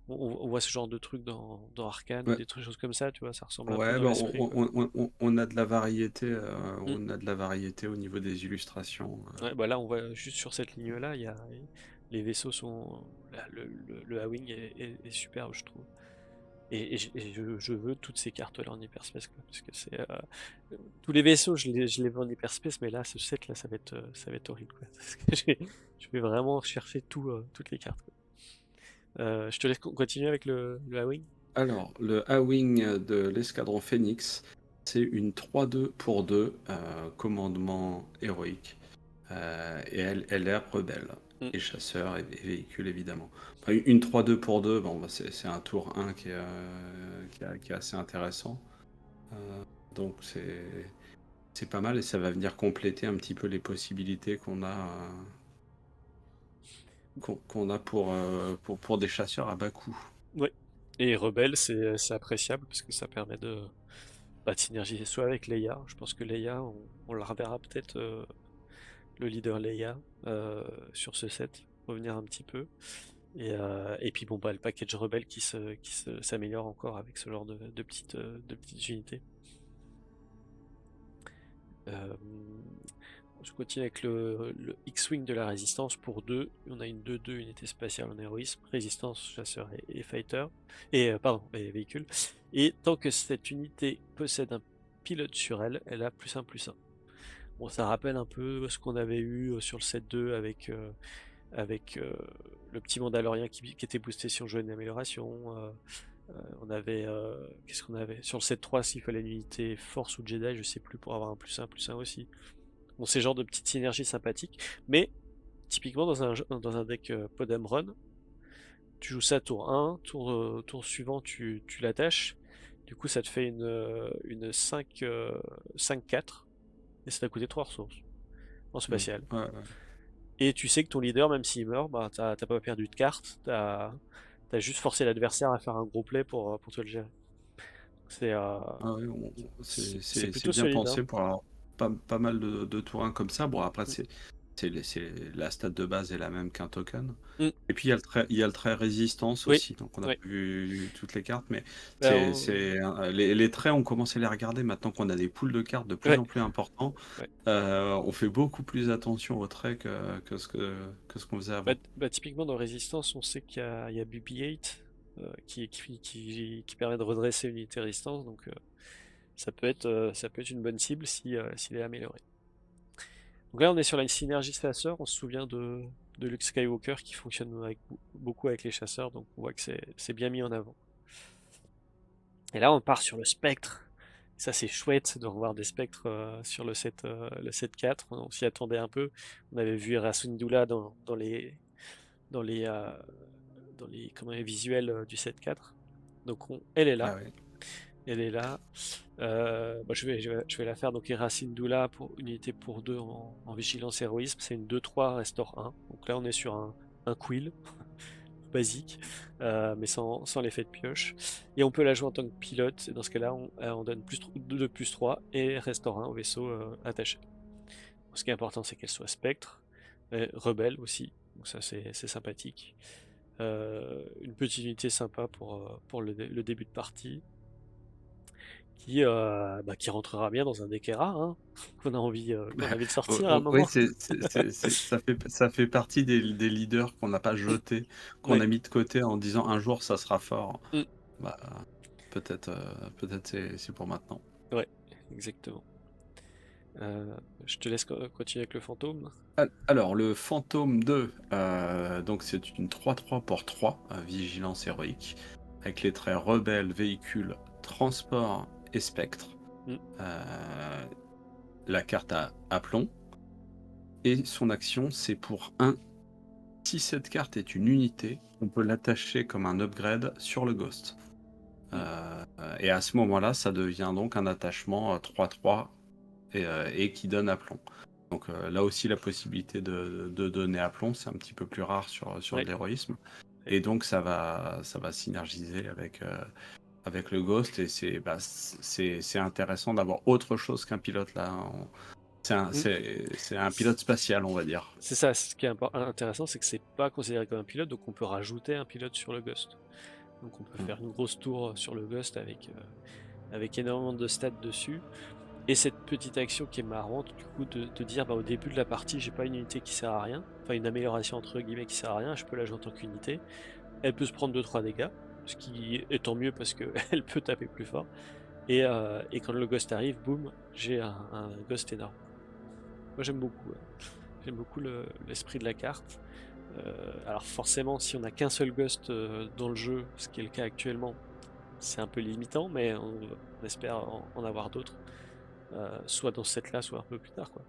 Speaker 2: on voit ce genre de trucs dans Arcane ou
Speaker 1: Ouais,
Speaker 2: des trucs, choses comme ça, tu vois, ça ressemble un peu
Speaker 1: ouais,
Speaker 2: dans
Speaker 1: bah,
Speaker 2: l'esprit, quoi.
Speaker 1: on a de la variété,
Speaker 2: Mm.
Speaker 1: on a de la variété au niveau des illustrations.
Speaker 2: Ouais, bah là, on voit juste sur cette ligne-là, il y a Les vaisseaux sont. Le A-Wing est superbe, je trouve. Et je veux toutes ces cartes-là en hyperspace, quoi, parce que c'est. Tous les vaisseaux, je les veux en hyperspace, mais là, ce set là, ça va être horrible, quoi. Parce que je vais vraiment chercher toutes les cartes, quoi. Je te laisse continuer avec le A-Wing.
Speaker 1: Alors, le A-Wing de l'escadron Phoenix, c'est une 3-2 pour 2 commandement héroïque. Et elle est rebelle.
Speaker 2: Mm.
Speaker 1: Et chasseur et véhicule, évidemment. Enfin, une 3-2 pour 2, bon, bah, c'est un tour 1 qui est assez intéressant. Donc c'est pas mal et ça va venir compléter un petit peu les possibilités qu'on a pour des chasseurs à bas coût.
Speaker 2: Ouais. Et rebelle, c'est appréciable parce que ça permet de synergiser soit avec Leia. Je pense que Leia, on la reverra peut-être, le leader Leia, sur ce set, revenir un petit peu. Et puis bon, bah, le package rebelle s'améliore encore avec ce genre de petites unités. Euh, je continue avec le X-Wing de la résistance pour 2. On a une 2-2 unité spatiale en héroïsme, résistance, chasseur et fighter. Pardon, et véhicule. Et tant que cette unité possède un pilote sur elle, elle a +1/+1. Bon, ça rappelle un peu ce qu'on avait eu sur le set 2 avec le petit Mandalorien qui était boosté si on jouait une amélioration. On avait. Qu'est-ce qu'on avait? Sur le set 3, s'il fallait une unité Force ou Jedi, je sais plus, pour avoir un +1/+1 aussi. Bon, c'est genre de petites synergies sympathiques. Mais, typiquement, dans un deck Podem Run, tu joues ça tour 1, tour suivant, tu l'attaches. Du coup, ça te fait une 5-4. Et ça t'a coûté 3 ressources en spatial.
Speaker 1: Ouais, ouais.
Speaker 2: Et tu sais que ton leader, même s'il meurt, bah, t'as pas perdu de carte, t'as juste forcé l'adversaire à faire un gros play pour te le gérer. C'est euh,
Speaker 1: Ah ouais,
Speaker 2: c'est
Speaker 1: c'est
Speaker 2: plutôt
Speaker 1: bien
Speaker 2: solide, hein.
Speaker 1: pensé pour avoir pas mal de tours 1 comme ça. Bon, après,
Speaker 2: Mm.
Speaker 1: c'est la stat de base est la même qu'un token.
Speaker 2: Mm.
Speaker 1: Et puis il y a le trait résistance
Speaker 2: Oui,
Speaker 1: aussi, donc on n'a
Speaker 2: oui.
Speaker 1: pas vu toutes les cartes, mais
Speaker 2: Ben,
Speaker 1: les traits, on commence à les regarder maintenant qu'on a des pools de cartes de plus
Speaker 2: ouais,
Speaker 1: en plus importants.
Speaker 2: ouais.
Speaker 1: On fait beaucoup plus attention aux traits que ce qu'on faisait avant.
Speaker 2: Typiquement dans Résistance, on sait qu'il y a BB-8 qui permet de redresser une unité résistance, donc ça peut être une bonne cible s'il est amélioré. Donc là, on est sur la synergie chasseur. On se souvient de Luke Skywalker qui fonctionne beaucoup avec les chasseurs, donc on voit que c'est bien mis en avant. Et là, on part sur le spectre. Ça, c'est chouette de revoir des spectres sur le set 4. On s'y attendait un peu. On avait vu Hera Syndulla dans les visuels du set 4. Donc, elle est là.
Speaker 1: Ah ouais.
Speaker 2: Elle est là. Je vais la faire. Donc, Hera Syndulla pour unité pour 2 en vigilance héroïsme. C'est une 2-3 restore 1. Donc là, on est sur un quill basique, mais sans l'effet de pioche. Et on peut la jouer en tant que pilote, et dans ce cas-là, on donne +3 et restaure 1 au vaisseau attaché. Ce qui est important, c'est qu'elle soit spectre, rebelle aussi, donc ça c'est sympathique. Une petite unité sympa pour le début de partie, qui rentrera bien dans un deck rare, hein, qu'on a envie de sortir à un
Speaker 1: Oui,
Speaker 2: moment.
Speaker 1: ça fait partie des leaders qu'on n'a pas jetés, qu'on
Speaker 2: Ouais.
Speaker 1: a mis de côté en disant un jour ça sera fort.
Speaker 2: Mm.
Speaker 1: Bah, peut-être c'est pour maintenant.
Speaker 2: Ouais, exactement. Je te laisse continuer avec le fantôme.
Speaker 1: Alors, le fantôme 2, donc c'est une 3-3 pour 3, vigilance héroïque, avec les traits rebelle, véhicule, transport et spectre.
Speaker 2: Mm.
Speaker 1: La carte a aplomb. Et son action, c'est pour 1. Si cette carte est une unité, on peut l'attacher comme un upgrade sur le Ghost.
Speaker 2: Mm.
Speaker 1: Et à ce moment-là, ça devient donc un attachement 3-3 et qui donne aplomb. Donc là aussi, la possibilité de donner aplomb, c'est un petit peu plus rare sur
Speaker 2: Ouais.
Speaker 1: de l'héroïsme.
Speaker 2: Ouais.
Speaker 1: Et donc ça va synergiser avec le Ghost. Et c'est intéressant d'avoir autre chose qu'un pilote là.
Speaker 2: Mm.
Speaker 1: C'est un pilote spatial, on va dire.
Speaker 2: C'est ça, ce qui est intéressant, c'est que c'est pas considéré comme un pilote, donc on peut rajouter un pilote sur le Ghost. Donc on peut
Speaker 1: Mm.
Speaker 2: faire une grosse tour sur le Ghost avec énormément de stats dessus. Et cette petite action qui est marrante, du coup, de dire au début de la partie, j'ai pas une unité qui sert à rien, enfin une amélioration entre guillemets qui sert à rien, je peux la jouer en tant qu'unité. Elle peut se prendre 2-3 dégâts, ce qui est tant mieux parce qu'elle peut taper plus fort. Et quand le ghost arrive, boum, j'ai un ghost énorme. Moi j'aime beaucoup. J'aime beaucoup l'esprit de la carte. Alors forcément, si on n'a qu'un seul ghost dans le jeu, ce qui est le cas actuellement, c'est un peu limitant, mais on espère en avoir d'autres. Soit dans ce set-là, soit un peu plus tard, quoi.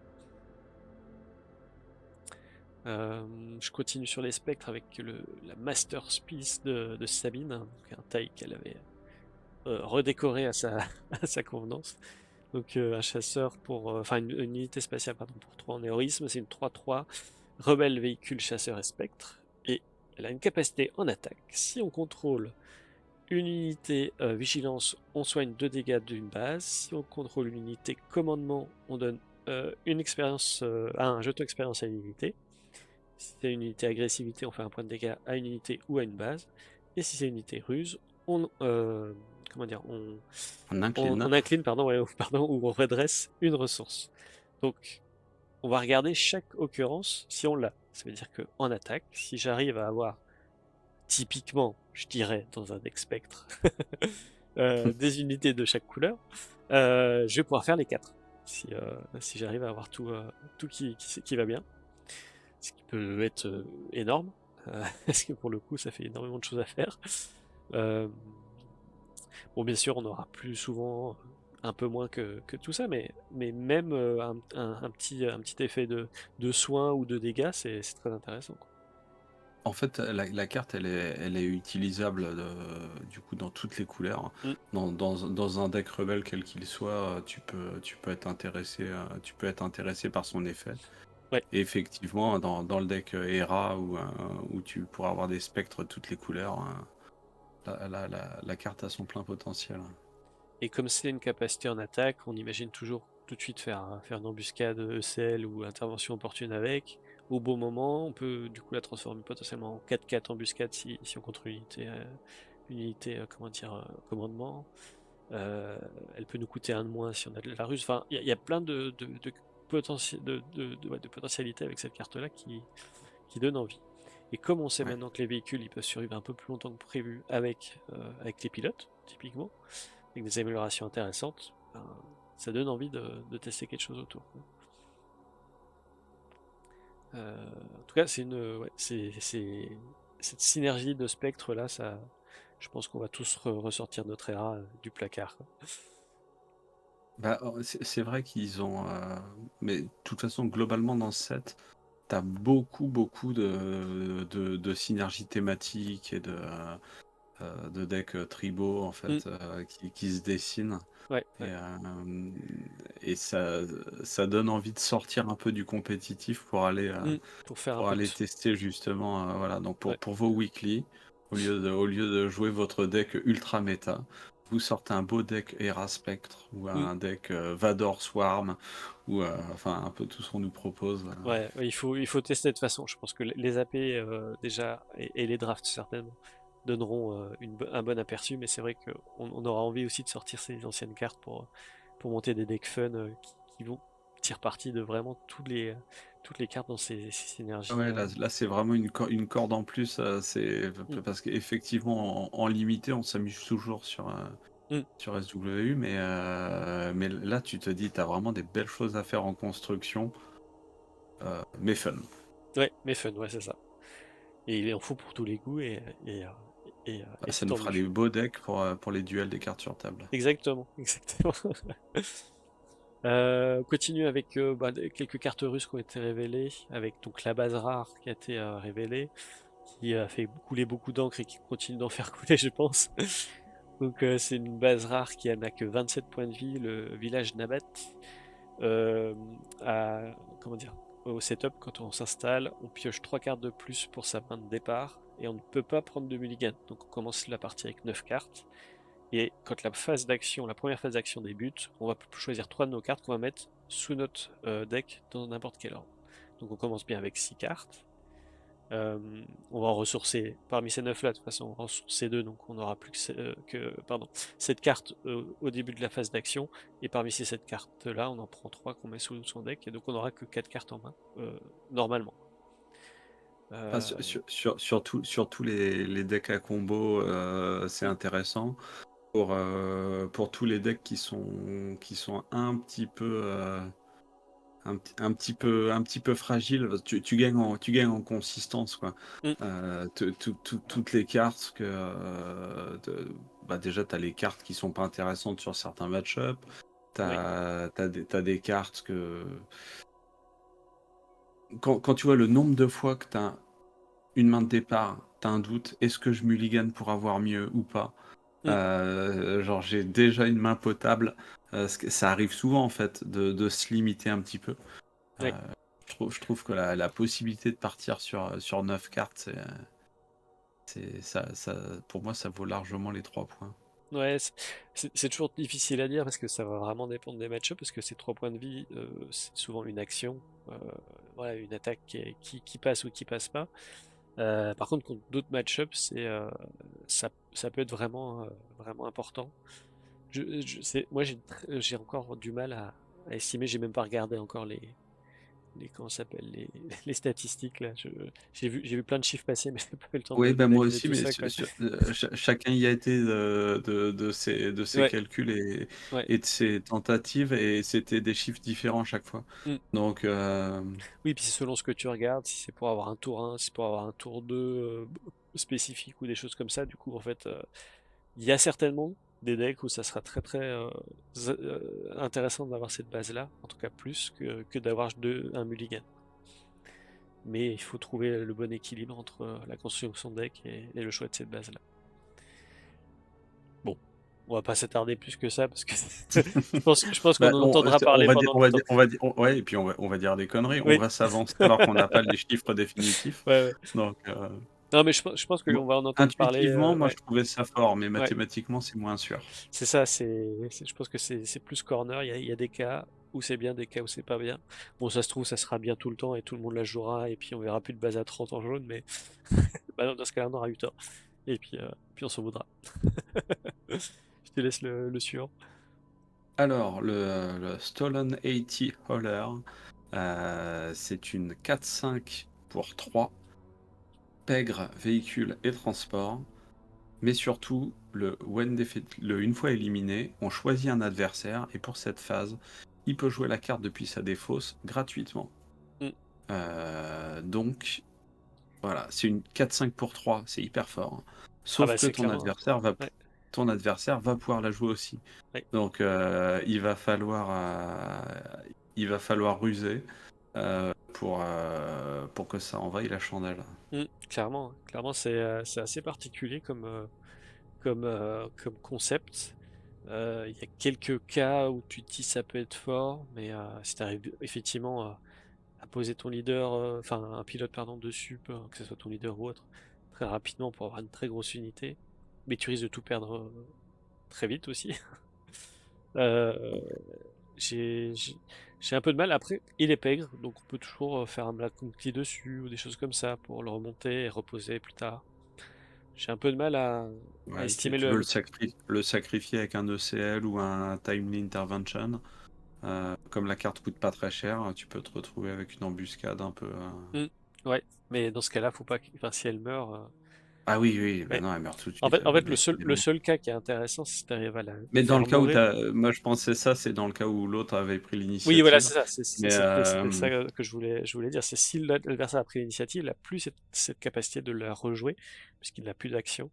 Speaker 2: Je continue sur les spectres avec la Masterpiece de Sabine, donc un taille qu'elle avait redécoré à sa, à sa convenance. Donc un chasseur pour... Enfin une unité spatiale pardon, pour 3 en héroïsme, c'est une 3-3 rebelle véhicule chasseur et spectre. Et elle a une capacité en attaque. Si on contrôle une unité vigilance, on soigne 2 dégâts d'une base. Si on contrôle une unité commandement, on donne une expérience, un jeton expérience à une unité. Si c'est une unité agressivité, on fait un point de dégâts à une unité ou à une base. Et si c'est une unité ruse, comment dire,
Speaker 1: On incline.
Speaker 2: on incline pardon, ouais, pardon, ou on redresse une ressource. Donc, on va regarder chaque occurrence si on l'a. Ça veut dire qu'en attaque, si j'arrive à avoir typiquement, je dirais, dans un deck spectre, des unités de chaque couleur, je vais pouvoir faire les 4. Si j'arrive à avoir tout qui va bien. Ce qui peut être énorme, parce que pour le coup, ça fait énormément de choses à faire. Euh, bon, bien sûr, on aura plus souvent un peu moins que tout ça, mais même un petit effet de soin ou de dégâts, c'est très intéressant, quoi.
Speaker 1: En fait, la carte, elle est utilisable du coup dans toutes les couleurs.
Speaker 2: Mm.
Speaker 1: Dans un deck rebelle quel qu'il soit, tu peux être intéressé par son effet.
Speaker 2: Ouais.
Speaker 1: Et effectivement, dans le deck Hera où tu pourras avoir des spectres toutes les couleurs, la carte a son plein potentiel.
Speaker 2: Et comme c'est une capacité en attaque, on imagine toujours tout de suite faire une embuscade ECL ou intervention opportune avec. Au bon moment, on peut du coup la transformer potentiellement en 4-4 embuscade si on contrôle une unité comment dire, commandement. Euh, Elle peut nous coûter un de moins si on a de la ruse. Enfin, il y a plein ouais, de potentialités avec cette carte-là qui donne envie. Et comme on sait
Speaker 1: Ouais.
Speaker 2: maintenant que les véhicules ils peuvent survivre un peu plus longtemps que prévu avec les pilotes, typiquement, avec des améliorations intéressantes, ben, ça donne envie de tester quelque chose autour. En tout cas, cette synergie de spectres là, ça, je pense qu'on va tous ressortir notre ERA du placard, quoi.
Speaker 1: Bah, c'est vrai qu'ils ont. Mais de toute façon, globalement, dans ce set, t'as beaucoup de synergies thématiques et de decks tribaux en
Speaker 2: Mm,
Speaker 1: fait qui se dessinent.
Speaker 2: ouais,
Speaker 1: Et,
Speaker 2: ouais.
Speaker 1: et ça donne envie de sortir un peu du compétitif
Speaker 2: Mm, pour faire un
Speaker 1: pour
Speaker 2: peu de...
Speaker 1: aller tester justement. Voilà, donc
Speaker 2: Ouais.
Speaker 1: pour vos weekly, au lieu de jouer votre deck ultra méta, vous sortez un beau deck Hera Spectre ou
Speaker 2: Mm,
Speaker 1: un deck Vador Swarm ou enfin un peu tout ce qu'on nous propose.
Speaker 2: ouais, ouais, il faut tester de toute façon. Je pense que les AP déjà et les drafts certainement donneront un bon aperçu, mais c'est vrai qu'on aura envie aussi de sortir ces anciennes cartes pour monter des decks fun qui vont tirer parti de vraiment toutes les cartes dans ces synergies.
Speaker 1: Ouais, là c'est vraiment une corde en plus. C'est
Speaker 2: Mm,
Speaker 1: parce qu'effectivement en limité, on s'amuse toujours
Speaker 2: mm.
Speaker 1: sur SWU, mais là tu te dis, t'as vraiment des belles choses à faire en construction, mais fun.
Speaker 2: Ouais, mais fun, ouais, c'est ça. Et il en faut pour tous les goûts et c'est
Speaker 1: Ça nous
Speaker 2: tant
Speaker 1: fera
Speaker 2: mieux.
Speaker 1: des beaux decks pour les duels des cartes sur table.
Speaker 2: Exactement, exactement. On continue avec quelques cartes russes qui ont été révélées, avec donc la base rare qui a été révélée, qui a fait couler beaucoup d'encre et qui continue d'en faire couler, je pense. Donc c'est une base rare qui n'a que 27 points de vie, le village Nabat. Euh, comment dire, au setup, quand on s'installe, on pioche 3 cartes de plus pour sa main de départ, et on ne peut pas prendre de mulligan. Donc on commence la partie avec 9 cartes. Et quand la première phase d'action débute, on va choisir 3 de nos cartes qu'on va mettre sous notre deck dans n'importe quel ordre. Donc on commence bien avec 6 cartes. Euh, on va en ressourcer parmi ces 9 là, de toute façon, on va en ressourcer 2, donc on n'aura plus pardon, 7 cartes au début de la phase d'action, et parmi ces 7 cartes là, on en prend 3 qu'on met sous son deck, et donc on n'aura que 4 cartes en main, normalement.
Speaker 1: Ah,
Speaker 2: Euh,
Speaker 1: surtout les decks à combo, c'est intéressant. Pour tous les decks qui sont un petit peu fragiles, tu gagnes en consistance, quoi.
Speaker 2: mm,
Speaker 1: Toutes les cartes bah déjà, tu as les cartes qui sont pas intéressantes sur certains match-ups.
Speaker 2: oui,
Speaker 1: T'as des cartes que. Quand tu vois le nombre de fois que tu as une main de départ, tu as un doute, est-ce que je mulligan pour avoir mieux ou pas?
Speaker 2: mm,
Speaker 1: Genre, j'ai déjà une main potable. Ça arrive souvent, en fait, de se limiter un petit peu.
Speaker 2: oui.
Speaker 1: Euh, je trouve que la possibilité de partir sur 9 cartes, pour moi, ça vaut largement les 3 points.
Speaker 2: Ouais, c'est toujours difficile à dire parce que ça va vraiment dépendre des match-ups, parce que ces 3 points de vie, c'est souvent une action, voilà, une attaque qui passe ou qui passe pas. Par contre, contre d'autres match-ups, ça peut être vraiment important. Moi, j'ai encore du mal à estimer, j'ai même pas regardé encore comment ça s'appelle, les statistiques là. J'ai vu plein de chiffres passer, mais j'ai pas eu le temps
Speaker 1: Oui, ben moi
Speaker 2: d'analyser
Speaker 1: aussi,
Speaker 2: tout
Speaker 1: mais
Speaker 2: ça, quoi.
Speaker 1: chacun y a été de ses
Speaker 2: Ouais,
Speaker 1: calculs
Speaker 2: ouais.
Speaker 1: et de ses tentatives, et c'était des chiffres différents à chaque fois.
Speaker 2: Mm.
Speaker 1: Donc,
Speaker 2: Oui, puis c'est selon ce que tu regardes, si c'est pour avoir un tour 1, si c'est pour avoir un tour 2 spécifique ou des choses comme ça, du coup, en fait, il y a certainement des decks où ça sera très très intéressant d'avoir cette base-là, en tout cas plus que d'avoir un mulligan. Mais il faut trouver le bon équilibre entre la construction de deck et le choix de cette base-là. Bon, on va pas s'attarder plus que ça parce que je pense qu'on
Speaker 1: bah,
Speaker 2: en entendra
Speaker 1: on
Speaker 2: parler
Speaker 1: va dire,
Speaker 2: pendant longtemps.
Speaker 1: ouais, et puis on va dire des conneries. On
Speaker 2: Oui,
Speaker 1: va s'avancer alors qu'on n'a pas les chiffres définitifs.
Speaker 2: ouais, ouais.
Speaker 1: Donc,
Speaker 2: Non, mais je pense
Speaker 1: bon,
Speaker 2: qu'on va en entendre parler.
Speaker 1: intuitivement, moi, je
Speaker 2: Ouais,
Speaker 1: trouvais ça fort, mais
Speaker 2: ouais.
Speaker 1: mathématiquement, c'est moins sûr.
Speaker 2: C'est ça, je pense que c'est plus corner. Il y a des cas où c'est bien, des cas où c'est pas bien. Bon, ça se trouve, ça sera bien tout le temps et tout le monde la jouera et puis on verra plus de base à 30 en jaune, mais bah non, dans ce cas-là, on aura eu tort. Et puis on s'en voudra. Je te laisse le suivant.
Speaker 1: Alors, le Stolen 80 Hauler, c'est une 4-5 pour 3, pègre, véhicule et transport. Mais surtout, une fois éliminé, on choisit un adversaire et pour cette phase, il peut jouer la carte depuis sa défausse gratuitement.
Speaker 2: Mm.
Speaker 1: Donc, voilà, c'est une 4-5 pour 3, c'est hyper fort, hein.
Speaker 2: Ah
Speaker 1: Sauf
Speaker 2: bah
Speaker 1: que
Speaker 2: c'est
Speaker 1: ton
Speaker 2: clairement.
Speaker 1: adversaire va,
Speaker 2: Ouais,
Speaker 1: ton adversaire va pouvoir la jouer aussi.
Speaker 2: ouais.
Speaker 1: Donc, il va falloir ruser pour que ça envahisse la chandelle.
Speaker 2: Clairement, clairement c'est assez particulier comme concept. Il y a quelques cas où tu te dis ça peut être fort, mais si tu arrives effectivement à poser ton leader, enfin un pilote pardon dessus, que ce soit ton leader ou autre, très rapidement pour avoir une très grosse unité, mais tu risques de tout perdre très vite aussi. Euh, j'ai un peu de mal. Après, il est pègre, donc on peut toujours faire un Black Monkey dessus ou des choses comme ça pour le remonter et reposer plus tard. J'ai un peu de mal à
Speaker 1: Ouais, tu,
Speaker 2: estimer
Speaker 1: tu veux
Speaker 2: le.
Speaker 1: le sacrifier avec un ECL ou un Timely Intervention. Comme la carte coûte pas très cher, tu peux te retrouver avec une embuscade un peu.
Speaker 2: Hmm, ouais, mais dans ce cas-là, faut pas. Enfin, si elle meurt.
Speaker 1: Ah oui, oui, bah
Speaker 2: Ouais.
Speaker 1: non, elle meurt tout de
Speaker 2: En
Speaker 1: suite,
Speaker 2: fait, en fait, le
Speaker 1: décidément.
Speaker 2: seul cas qui est intéressant, c'est si tu arrives à la
Speaker 1: Mais dans le
Speaker 2: faire
Speaker 1: cas où
Speaker 2: mourir.
Speaker 1: moi je pensais ça, c'est dans le cas où l'autre avait pris
Speaker 2: Oui, voilà,
Speaker 1: l'initiative.
Speaker 2: c'est ça.
Speaker 1: Mais
Speaker 2: C'était ça que je voulais dire. C'est si l'adversaire a pris l'initiative, il n'a plus cette capacité de la rejouer, puisqu'il n'a plus d'action.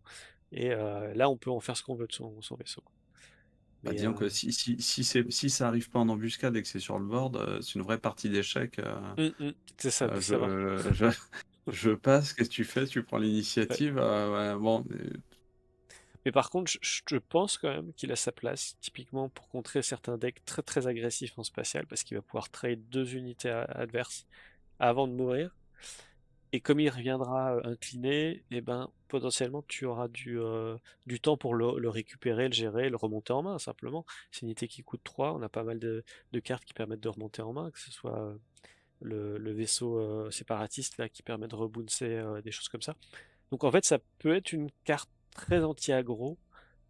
Speaker 2: Et là, on peut en faire ce qu'on veut de son vaisseau.
Speaker 1: bah,
Speaker 2: Mais
Speaker 1: disons que si ça arrive pas en embuscade et que c'est sur le board, c'est une vraie partie d'échecs.
Speaker 2: c'est ça, de savoir.
Speaker 1: Je passe, qu'est-ce que tu fais? Tu prends
Speaker 2: Ouais.
Speaker 1: l'initiative? Ouais, bon,
Speaker 2: Mais par contre, je pense quand même qu'il a sa place, typiquement pour contrer certains decks très très agressifs en spatial, parce qu'il va pouvoir trade 2 unités adverses avant de mourir. Et comme il reviendra incliné, et ben potentiellement tu auras du temps pour le récupérer, le gérer, le remonter en main simplement. C'est une unité qui coûte 3, on a pas mal de cartes qui permettent de remonter en main, que ce soit le vaisseau séparatiste là qui permet de rebouncer des choses comme ça. Donc en fait, ça peut être une carte très anti-aggro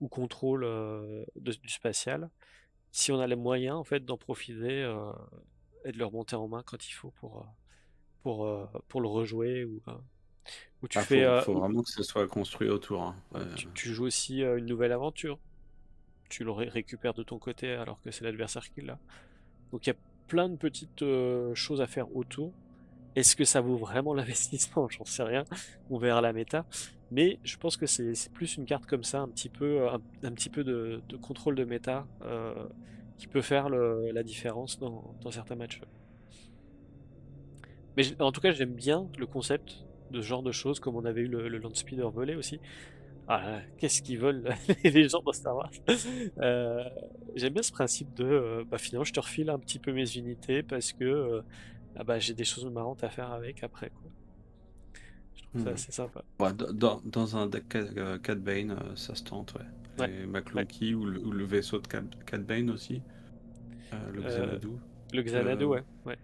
Speaker 2: ou contrôle du spatial si on a les moyens en fait d'en profiter et de le remonter en main quand il faut pour le rejouer ou tu
Speaker 1: Ah,
Speaker 2: fais
Speaker 1: faut vraiment que ce soit construit autour, hein.
Speaker 2: tu joues aussi une nouvelle aventure. Tu le récupères de ton côté alors que c'est l'adversaire qui l'a. Donc il y a plein de petites choses à faire autour. Est-ce que ça vaut vraiment l'investissement? J'en sais rien. On verra la méta. Mais je pense que c'est plus une carte comme ça, un petit peu, un petit peu de contrôle de méta qui peut faire la différence dans certains matchs. Mais en tout cas, j'aime bien le concept de ce genre de choses, comme on avait eu le Land Speeder volé aussi. Ah, qu'est-ce qu'ils veulent les gens dans Star Wars? Euh, J'aime bien ce principe de bah, finalement je te refile un petit peu mes unités parce que ah bah, j'ai des choses marrantes à faire avec après quoi. Je trouve ça
Speaker 1: Hmm.
Speaker 2: assez sympa.
Speaker 1: Ouais, dans un deck Cad Bane, ça se tente, ouais.
Speaker 2: Ouais,
Speaker 1: Et
Speaker 2: ouais.
Speaker 1: Maclunkey ou le vaisseau de Cad Bane aussi, le
Speaker 2: Euh,
Speaker 1: Xanadu.
Speaker 2: le Xanadu,
Speaker 1: Le...
Speaker 2: ouais, ouais.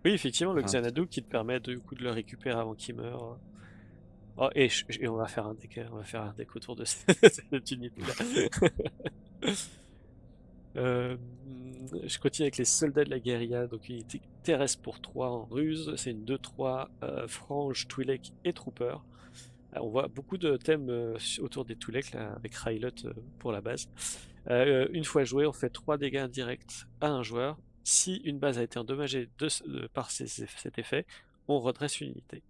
Speaker 2: Oui, effectivement, le
Speaker 1: Enfin,
Speaker 2: Xanadu qui te permet du coup de le récupérer avant qu'il meure. Oh, et on va faire un deck, on va faire un deck autour de cette unité-là. Euh, je continue avec les soldats de la guérilla, donc unité terrestre pour 3 en ruse, c'est une 2-3 frange, Twi'lek et Trooper. On voit beaucoup de thèmes autour des Twi'lek là, avec Rylot pour la base. Une fois joué, on fait 3 dégâts indirects à un joueur. Si une base a été endommagée par cet effet, on redresse une unité.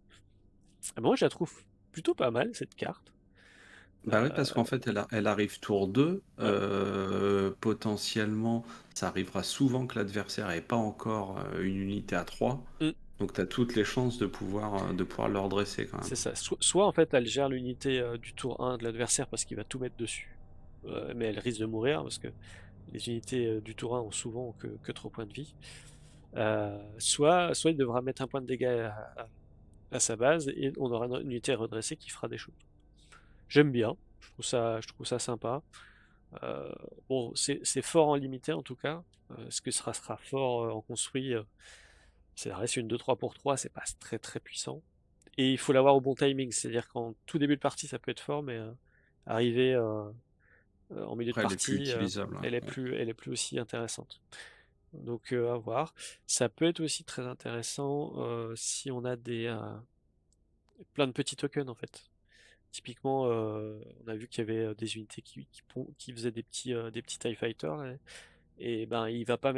Speaker 2: Moi je la trouve plutôt pas mal cette carte.
Speaker 1: bah oui,
Speaker 2: Euh,
Speaker 1: parce qu'en fait, elle arrive tour 2.
Speaker 2: ouais.
Speaker 1: Potentiellement, ça arrivera souvent que l'adversaire n'ait pas encore une unité à 3.
Speaker 2: Mm,
Speaker 1: Donc tu as toutes les chances de pouvoir le redresser quand même.
Speaker 2: c'est ça. Soit en fait elle gère l'unité du tour 1 de l'adversaire parce qu'il va tout mettre dessus. Mais elle risque de mourir parce que les unités du tour 1 ont souvent que 3 points de vie. Soit il devra mettre un point de dégâts à sa base et on aura une unité redressée qui fera des choses. J'aime bien, je trouve ça sympa. Euh, bon, c'est fort en limité en tout cas. Ce que sera fort en construit, ça reste une 2-3 pour 3, c'est pas très très puissant. Et il faut l'avoir au bon timing, c'est-à-dire qu'en tout début de partie ça peut être fort, mais arriver en milieu de
Speaker 1: Après, elle est plus
Speaker 2: partie,
Speaker 1: utilisable, hein. Ouais.
Speaker 2: elle est plus aussi intéressante. Donc à voir. Ça peut être aussi très intéressant si on a plein de petits tokens en fait. Typiquement, on a vu qu'il y avait des unités qui faisaient des petits TIE Fighters et ben il va pas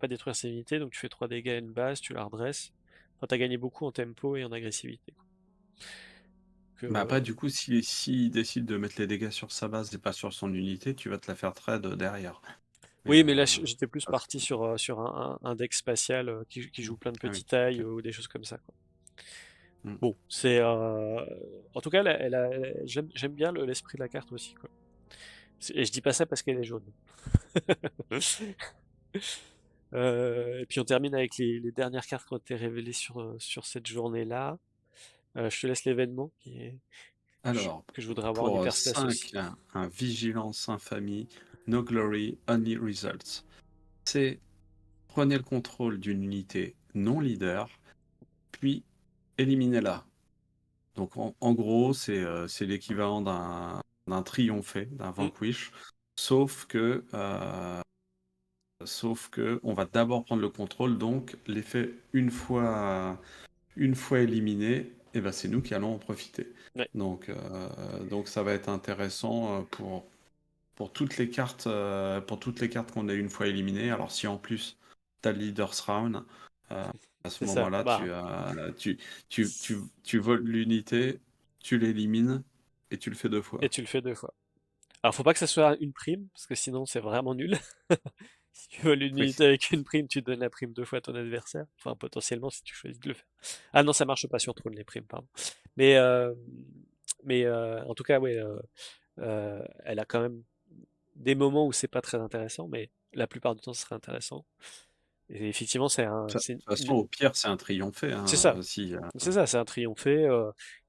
Speaker 2: détruire ces unités, donc tu fais 3 dégâts à une base, tu la redresses. Enfin, t'as gagné beaucoup en tempo et en agressivité, quoi.
Speaker 1: Bah
Speaker 2: Que,
Speaker 1: après, du coup, s'il décide de mettre les dégâts sur sa base et pas sur son unité, tu vas te la faire trade derrière. Mais
Speaker 2: oui, mais là j'étais plus
Speaker 1: parce
Speaker 2: parti
Speaker 1: que-
Speaker 2: sur un deck spatial qui joue plein de
Speaker 1: Ah oui,
Speaker 2: petits tailles
Speaker 1: ok.
Speaker 2: ou des choses comme ça, quoi.
Speaker 1: Mm.
Speaker 2: Bon, en tout cas, j'aime bien l'esprit de la carte aussi, quoi. Et je dis pas ça parce qu'elle est jaune. Et puis on termine avec les dernières cartes qui ont été révélées sur cette journée-là. Je te laisse l'événement
Speaker 1: Alors,
Speaker 2: que je voudrais avoir en
Speaker 1: pour
Speaker 2: hyperspace
Speaker 1: 5,
Speaker 2: aussi.
Speaker 1: un Vigilance Infamie, No Glory, Only Results. C'est prenez le contrôle d'une unité non leader, puis éliminez-la. Donc en gros, c'est l'équivalent d'un triomphé, d'un
Speaker 2: Mm,
Speaker 1: vanquish, sauf que, on va d'abord prendre le contrôle, donc l'effet une fois éliminé, et ben c'est nous qui allons en profiter.
Speaker 2: ouais,
Speaker 1: Donc ça va être intéressant pour toutes les cartes qu'on a une fois éliminées. Alors si en plus tu as le Leaders Round, euh, à ce
Speaker 2: c'est ça.
Speaker 1: moment-là,
Speaker 2: Bah,
Speaker 1: tu voles l'unité, tu l'élimines et tu le fais deux
Speaker 2: et
Speaker 1: fois.
Speaker 2: tu le fais 2 fois. Alors faut pas que ça soit une prime, parce que sinon c'est vraiment nul. Si tu voles une
Speaker 1: Oui.
Speaker 2: unité avec une prime, tu donnes la prime 2 fois à ton adversaire. Enfin, potentiellement, si tu choisis de le faire. Ah non, ça marche pas sur Throne, les primes, pardon. Mais, euh, mais en tout cas, ouais, elle a quand même des moments où c'est pas très intéressant, mais la plupart du temps, ce serait intéressant. Et effectivement,
Speaker 1: De toute façon, au pire, c'est un triomphé,
Speaker 2: c'est
Speaker 1: hein,
Speaker 2: ça.
Speaker 1: si,
Speaker 2: C'est ça, c'est un triomphé.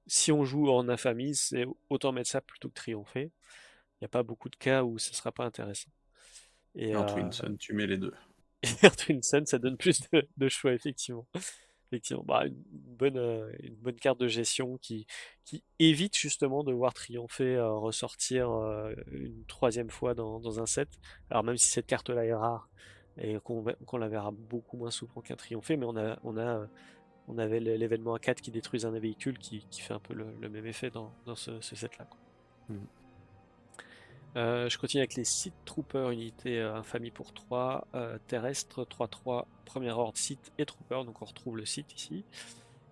Speaker 2: Si on joue en infamie, c'est autant mettre ça plutôt que triompher. Il n'y a pas beaucoup de cas où ce sera pas intéressant. Et
Speaker 1: et en Twin Sun, tu mais les deux.
Speaker 2: Earth Twin Sun, ça donne plus de choix, effectivement. Effectivement, bah, une bonne carte de gestion qui évite justement de voir triompher, ressortir une troisième fois dans un set. Alors même si cette carte-là est rare et qu'on la verra beaucoup moins souvent qu'un triompher, mais on avait l'événement A4 qui détruise un véhicule qui fait un peu le même effet dans ce set-là, quoi.
Speaker 1: Mm.
Speaker 2: Je continue avec les Sith Troopers, unité infamie pour 3, terrestre, 3-3, première ordre Sith et Trooper, donc on retrouve le Sith ici.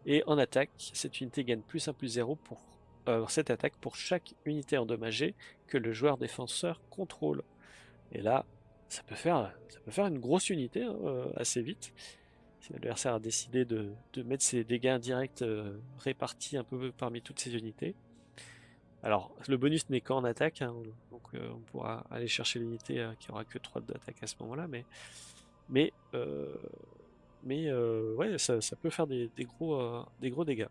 Speaker 2: Et en attaque, cette unité gagne +1/+0 pour cette attaque pour chaque unité endommagée que le joueur défenseur contrôle. Et là, ça peut faire une grosse unité hein, assez vite. Si l'adversaire a décidé de mettre ses dégâts indirects répartis un peu parmi toutes ces unités. Alors, le bonus n'est qu'en attaque, hein, donc on pourra aller chercher l'unité qui aura que 3 d'attaque à ce moment-là, mais, euh, ouais, ça peut faire des gros dégâts.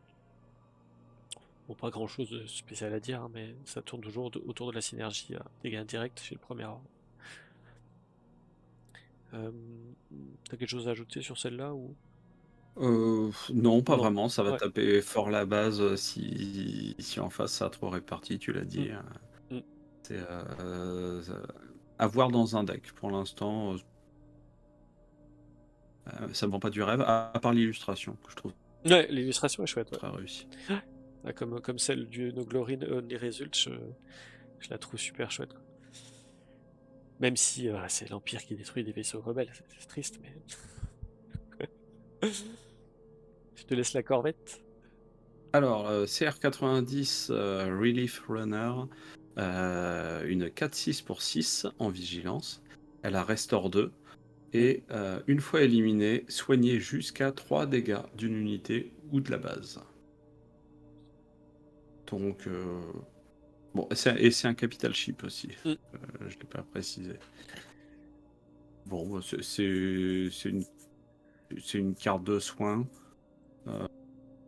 Speaker 2: Bon, pas grand-chose de spécial à dire, hein, mais ça tourne toujours autour de la synergie dégâts indirects chez le premier ordre. Euh, T'as quelque chose à ajouter sur celle-là ou...
Speaker 1: Non, pas
Speaker 2: Non.
Speaker 1: vraiment. Ça va
Speaker 2: Ouais.
Speaker 1: taper fort la base si en face ça a trop réparti, tu l'as
Speaker 2: Mm.
Speaker 1: dit.
Speaker 2: Mm.
Speaker 1: C'est à voir dans un deck. Pour l'instant, ça me vend pas du rêve, à part l'illustration, que je trouve
Speaker 2: Ouais, l'illustration est chouette, ouais.
Speaker 1: très réussie.
Speaker 2: Ah, comme celle du No Glory Only Result, je la trouve super chouette, quoi. Même si c'est l'Empire qui détruit des vaisseaux rebelles, c'est triste, mais... Je te laisse la corvette.
Speaker 1: Alors, CR90 Relief Runner, une 4-6 pour 6 en vigilance. Elle a Restore 2.
Speaker 2: Mm.
Speaker 1: Et une fois éliminée, soigner jusqu'à 3 dégâts d'une unité ou de la base. Donc, bon, et c'est un capital ship aussi.
Speaker 2: Mm.
Speaker 1: Je ne l'ai pas précisé. Bon, bah, c'est une carte de soin.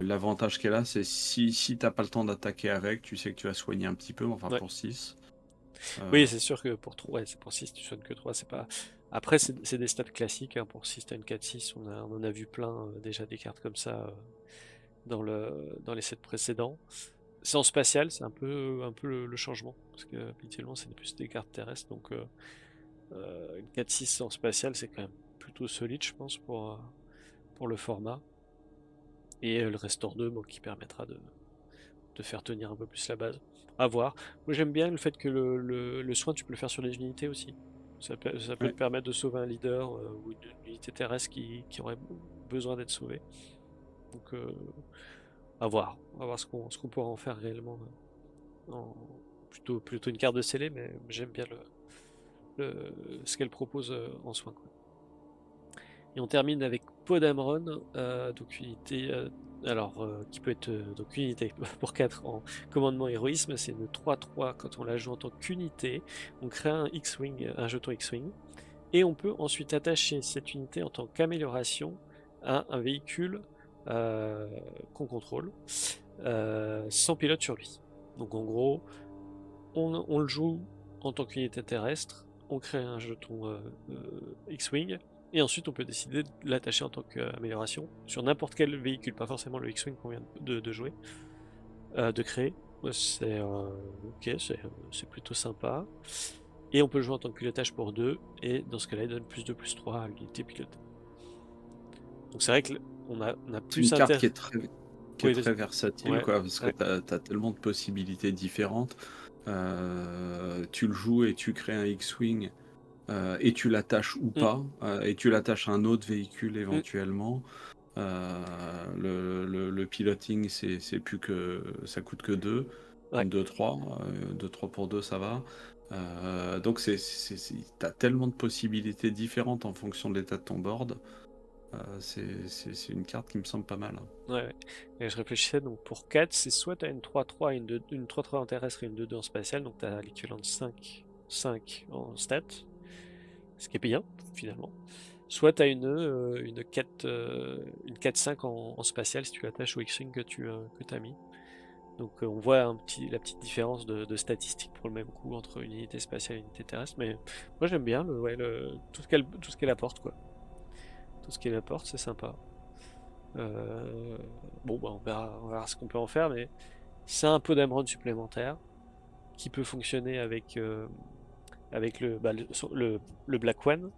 Speaker 1: L'avantage qu'elle a, c'est si t'as pas le temps d'attaquer avec, tu sais que tu vas soigner un petit peu, enfin
Speaker 2: Ouais.
Speaker 1: pour 6.
Speaker 2: Oui, c'est sûr que pour 3, ouais, c'est pour 6, tu soignes que 3, c'est pas... Après, c'est des stats classiques, hein, pour 6, t'as une 4-6, on en a vu plein déjà des cartes comme ça dans les sets précédents. C'est en spatial, c'est un peu le changement, parce que habituellement c'est plus des cartes terrestres, donc une 4-6 en spatial c'est quand même plutôt solide, je pense, pour le format. Et le Restore 2, bon, qui permettra de faire tenir un peu plus la base. À voir. Moi j'aime bien le fait que le soin tu peux le faire sur les unités aussi. Ça peut te
Speaker 1: Ouais.
Speaker 2: permettre de sauver un leader ou une unité terrestre qui aurait besoin d'être sauvée. Donc à voir ce qu'on pourra en faire réellement. Plutôt une carte de scellé, mais j'aime bien ce qu'elle propose en soin, quoi. Et on termine avec Podamron, donc unité, qui peut être donc unité pour 4 en commandement héroïsme, c'est une 3-3 quand on la joue en tant qu'unité. On crée un X-Wing, un jeton X-Wing, et on peut ensuite attacher cette unité en tant qu'amélioration à un véhicule qu'on contrôle, sans pilote sur lui. Donc en gros, on le joue en tant qu'unité terrestre, on crée un jeton X-Wing, et ensuite on peut décider de l'attacher en tant qu'amélioration sur n'importe quel véhicule, pas forcément le X-Wing qu'on vient de jouer, de créer. Ouais, ok, c'est plutôt sympa. Et on peut le jouer en tant que pilotage pour 2, et dans ce cas-là, il donne +2/+3 à l'unité pilotée. Donc c'est vrai qu'on a
Speaker 1: C'est une
Speaker 2: plus
Speaker 1: carte
Speaker 2: intérêt.
Speaker 1: qui est
Speaker 2: Oui,
Speaker 1: très
Speaker 2: vas-y.
Speaker 1: versatile,
Speaker 2: Ouais,
Speaker 1: quoi, parce que
Speaker 2: ouais.
Speaker 1: t'as tellement de possibilités différentes. Tu le joues et tu crées un X-Wing, et tu l'attaches ou
Speaker 2: Mm,
Speaker 1: pas, et tu l'attaches à un autre véhicule
Speaker 2: mm,
Speaker 1: éventuellement. Le piloting, c'est plus que ça coûte que 2,
Speaker 2: ouais.
Speaker 1: 2-3, 2-3 pour 2, ça va. Donc t'as tellement de possibilités différentes en fonction de l'état de ton board. C'est une carte qui me semble pas mal.
Speaker 2: Ouais, ouais. Et je réfléchissais, donc pour 4, c'est soit tu as une 3-3 et une 3-3 en terrestre et une 2-2 en spatial, donc tu as l'équivalent de 5 en stats, ce qui est bien finalement. Soit tu as une 4, une 4-5 en spatial si tu l'attaches au X-Wing que tu as mis. Donc on voit la petite différence de statistiques pour le même coup entre une unité spatiale et une unité terrestre, mais moi j'aime bien tout ce qu'elle apporte, quoi. Tout ce qu'elle apporte, c'est sympa. Euh, bon, bah, on verra ce qu'on peut en faire, mais c'est un pot d'Emerald supplémentaire qui peut fonctionner avec le Black One.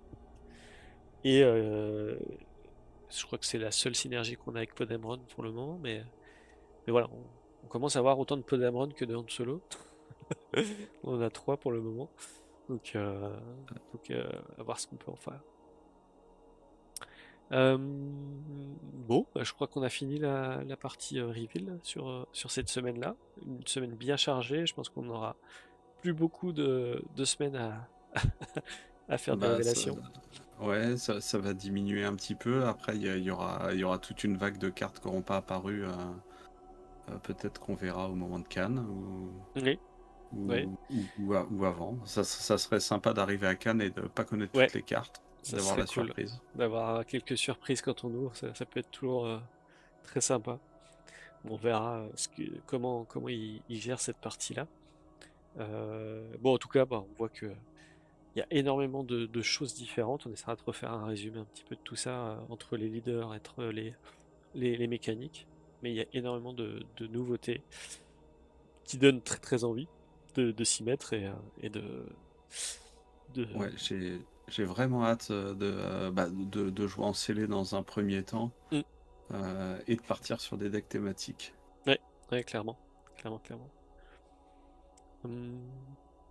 Speaker 2: Et je crois que c'est la seule synergie qu'on a avec Podemron pour le moment, mais voilà, on commence à avoir autant de Podemron que de Han Solo. On en a trois pour le moment, donc, euh, donc à voir ce qu'on peut en faire. Bon, bah, je crois qu'on a fini la partie reveal sur cette semaine-là. Une semaine bien chargée, je pense qu'on aura plus beaucoup de semaines à faire des
Speaker 1: Bah,
Speaker 2: révélations.
Speaker 1: ouais, ça va diminuer un petit peu. Après, il y aura toute une vague de cartes qui n'auront pas apparu. Peut-être qu'on verra au moment de Cannes
Speaker 2: Oui, oui,
Speaker 1: ou avant. Ça serait sympa d'arriver à Cannes et de pas connaître
Speaker 2: ouais,
Speaker 1: toutes les cartes,
Speaker 2: ça
Speaker 1: d'avoir
Speaker 2: serait
Speaker 1: la
Speaker 2: cool
Speaker 1: surprise.
Speaker 2: d'avoir quelques surprises quand on ouvre, ça peut être toujours très sympa. On verra comment ils gèrent cette partie-là. Bon, en tout cas, bah, on voit que il y a énormément de choses différentes. On essaiera de refaire un résumé un petit peu de tout ça entre les leaders, entre les mécaniques. Mais il y a énormément de nouveautés qui donnent très très envie de s'y mettre et de...
Speaker 1: Ouais, j'ai vraiment hâte de jouer en scellé dans un premier temps
Speaker 2: Mm,
Speaker 1: et de partir sur des decks thématiques.
Speaker 2: ouais, ouais, clairement. Clairement, clairement. Hum,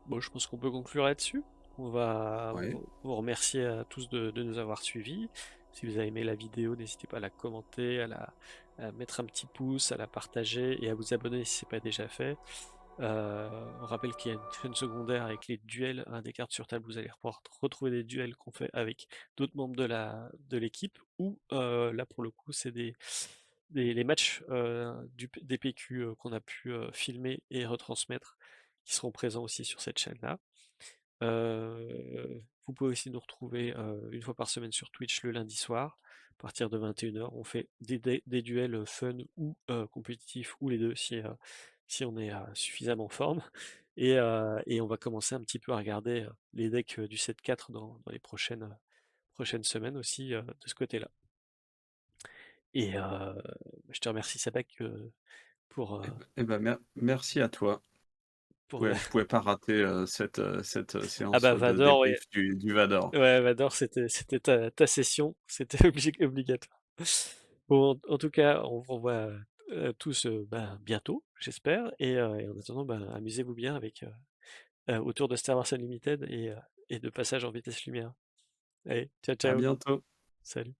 Speaker 2: bon, je pense qu'on peut conclure là-dessus. On va
Speaker 1: Ouais.
Speaker 2: vous remercier à tous de nous avoir suivis. Si vous avez aimé la vidéo, n'hésitez pas à la commenter, à mettre un petit pouce, à la partager et à vous abonner si ce n'est pas déjà fait. On rappelle qu'il y a une chaîne secondaire avec les duels, un des cartes sur table, vous allez pouvoir retrouver des duels qu'on fait avec d'autres membres de l'équipe, ou là pour le coup c'est les matchs des PQ qu'on a pu filmer et retransmettre qui seront présents aussi sur cette chaîne-là. Vous pouvez aussi nous retrouver une fois par semaine sur Twitch le lundi soir, à partir de 21h. On fait des duels fun ou compétitifs, ou les deux si on est suffisamment en forme. Et on va commencer un petit peu à regarder les decks du 7-4 dans les prochaines semaines aussi de ce côté-là. Et je te remercie Sabak pour, euh,
Speaker 1: Merci à toi.
Speaker 2: pour...
Speaker 1: Ouais, je pouvais pas rater cette
Speaker 2: Ah
Speaker 1: séance
Speaker 2: bah
Speaker 1: de
Speaker 2: Vador, ouais,
Speaker 1: débrief du Vador.
Speaker 2: ouais, Vador, c'était ta session, c'était obligatoire. Bon, en tout cas, on vous revoit tous bah, bientôt, j'espère, et en attendant, bah, amusez-vous bien avec autour de Star Wars Unlimited et de passage en vitesse lumière. Allez, ciao
Speaker 1: À
Speaker 2: ciao,
Speaker 1: bientôt.
Speaker 2: salut.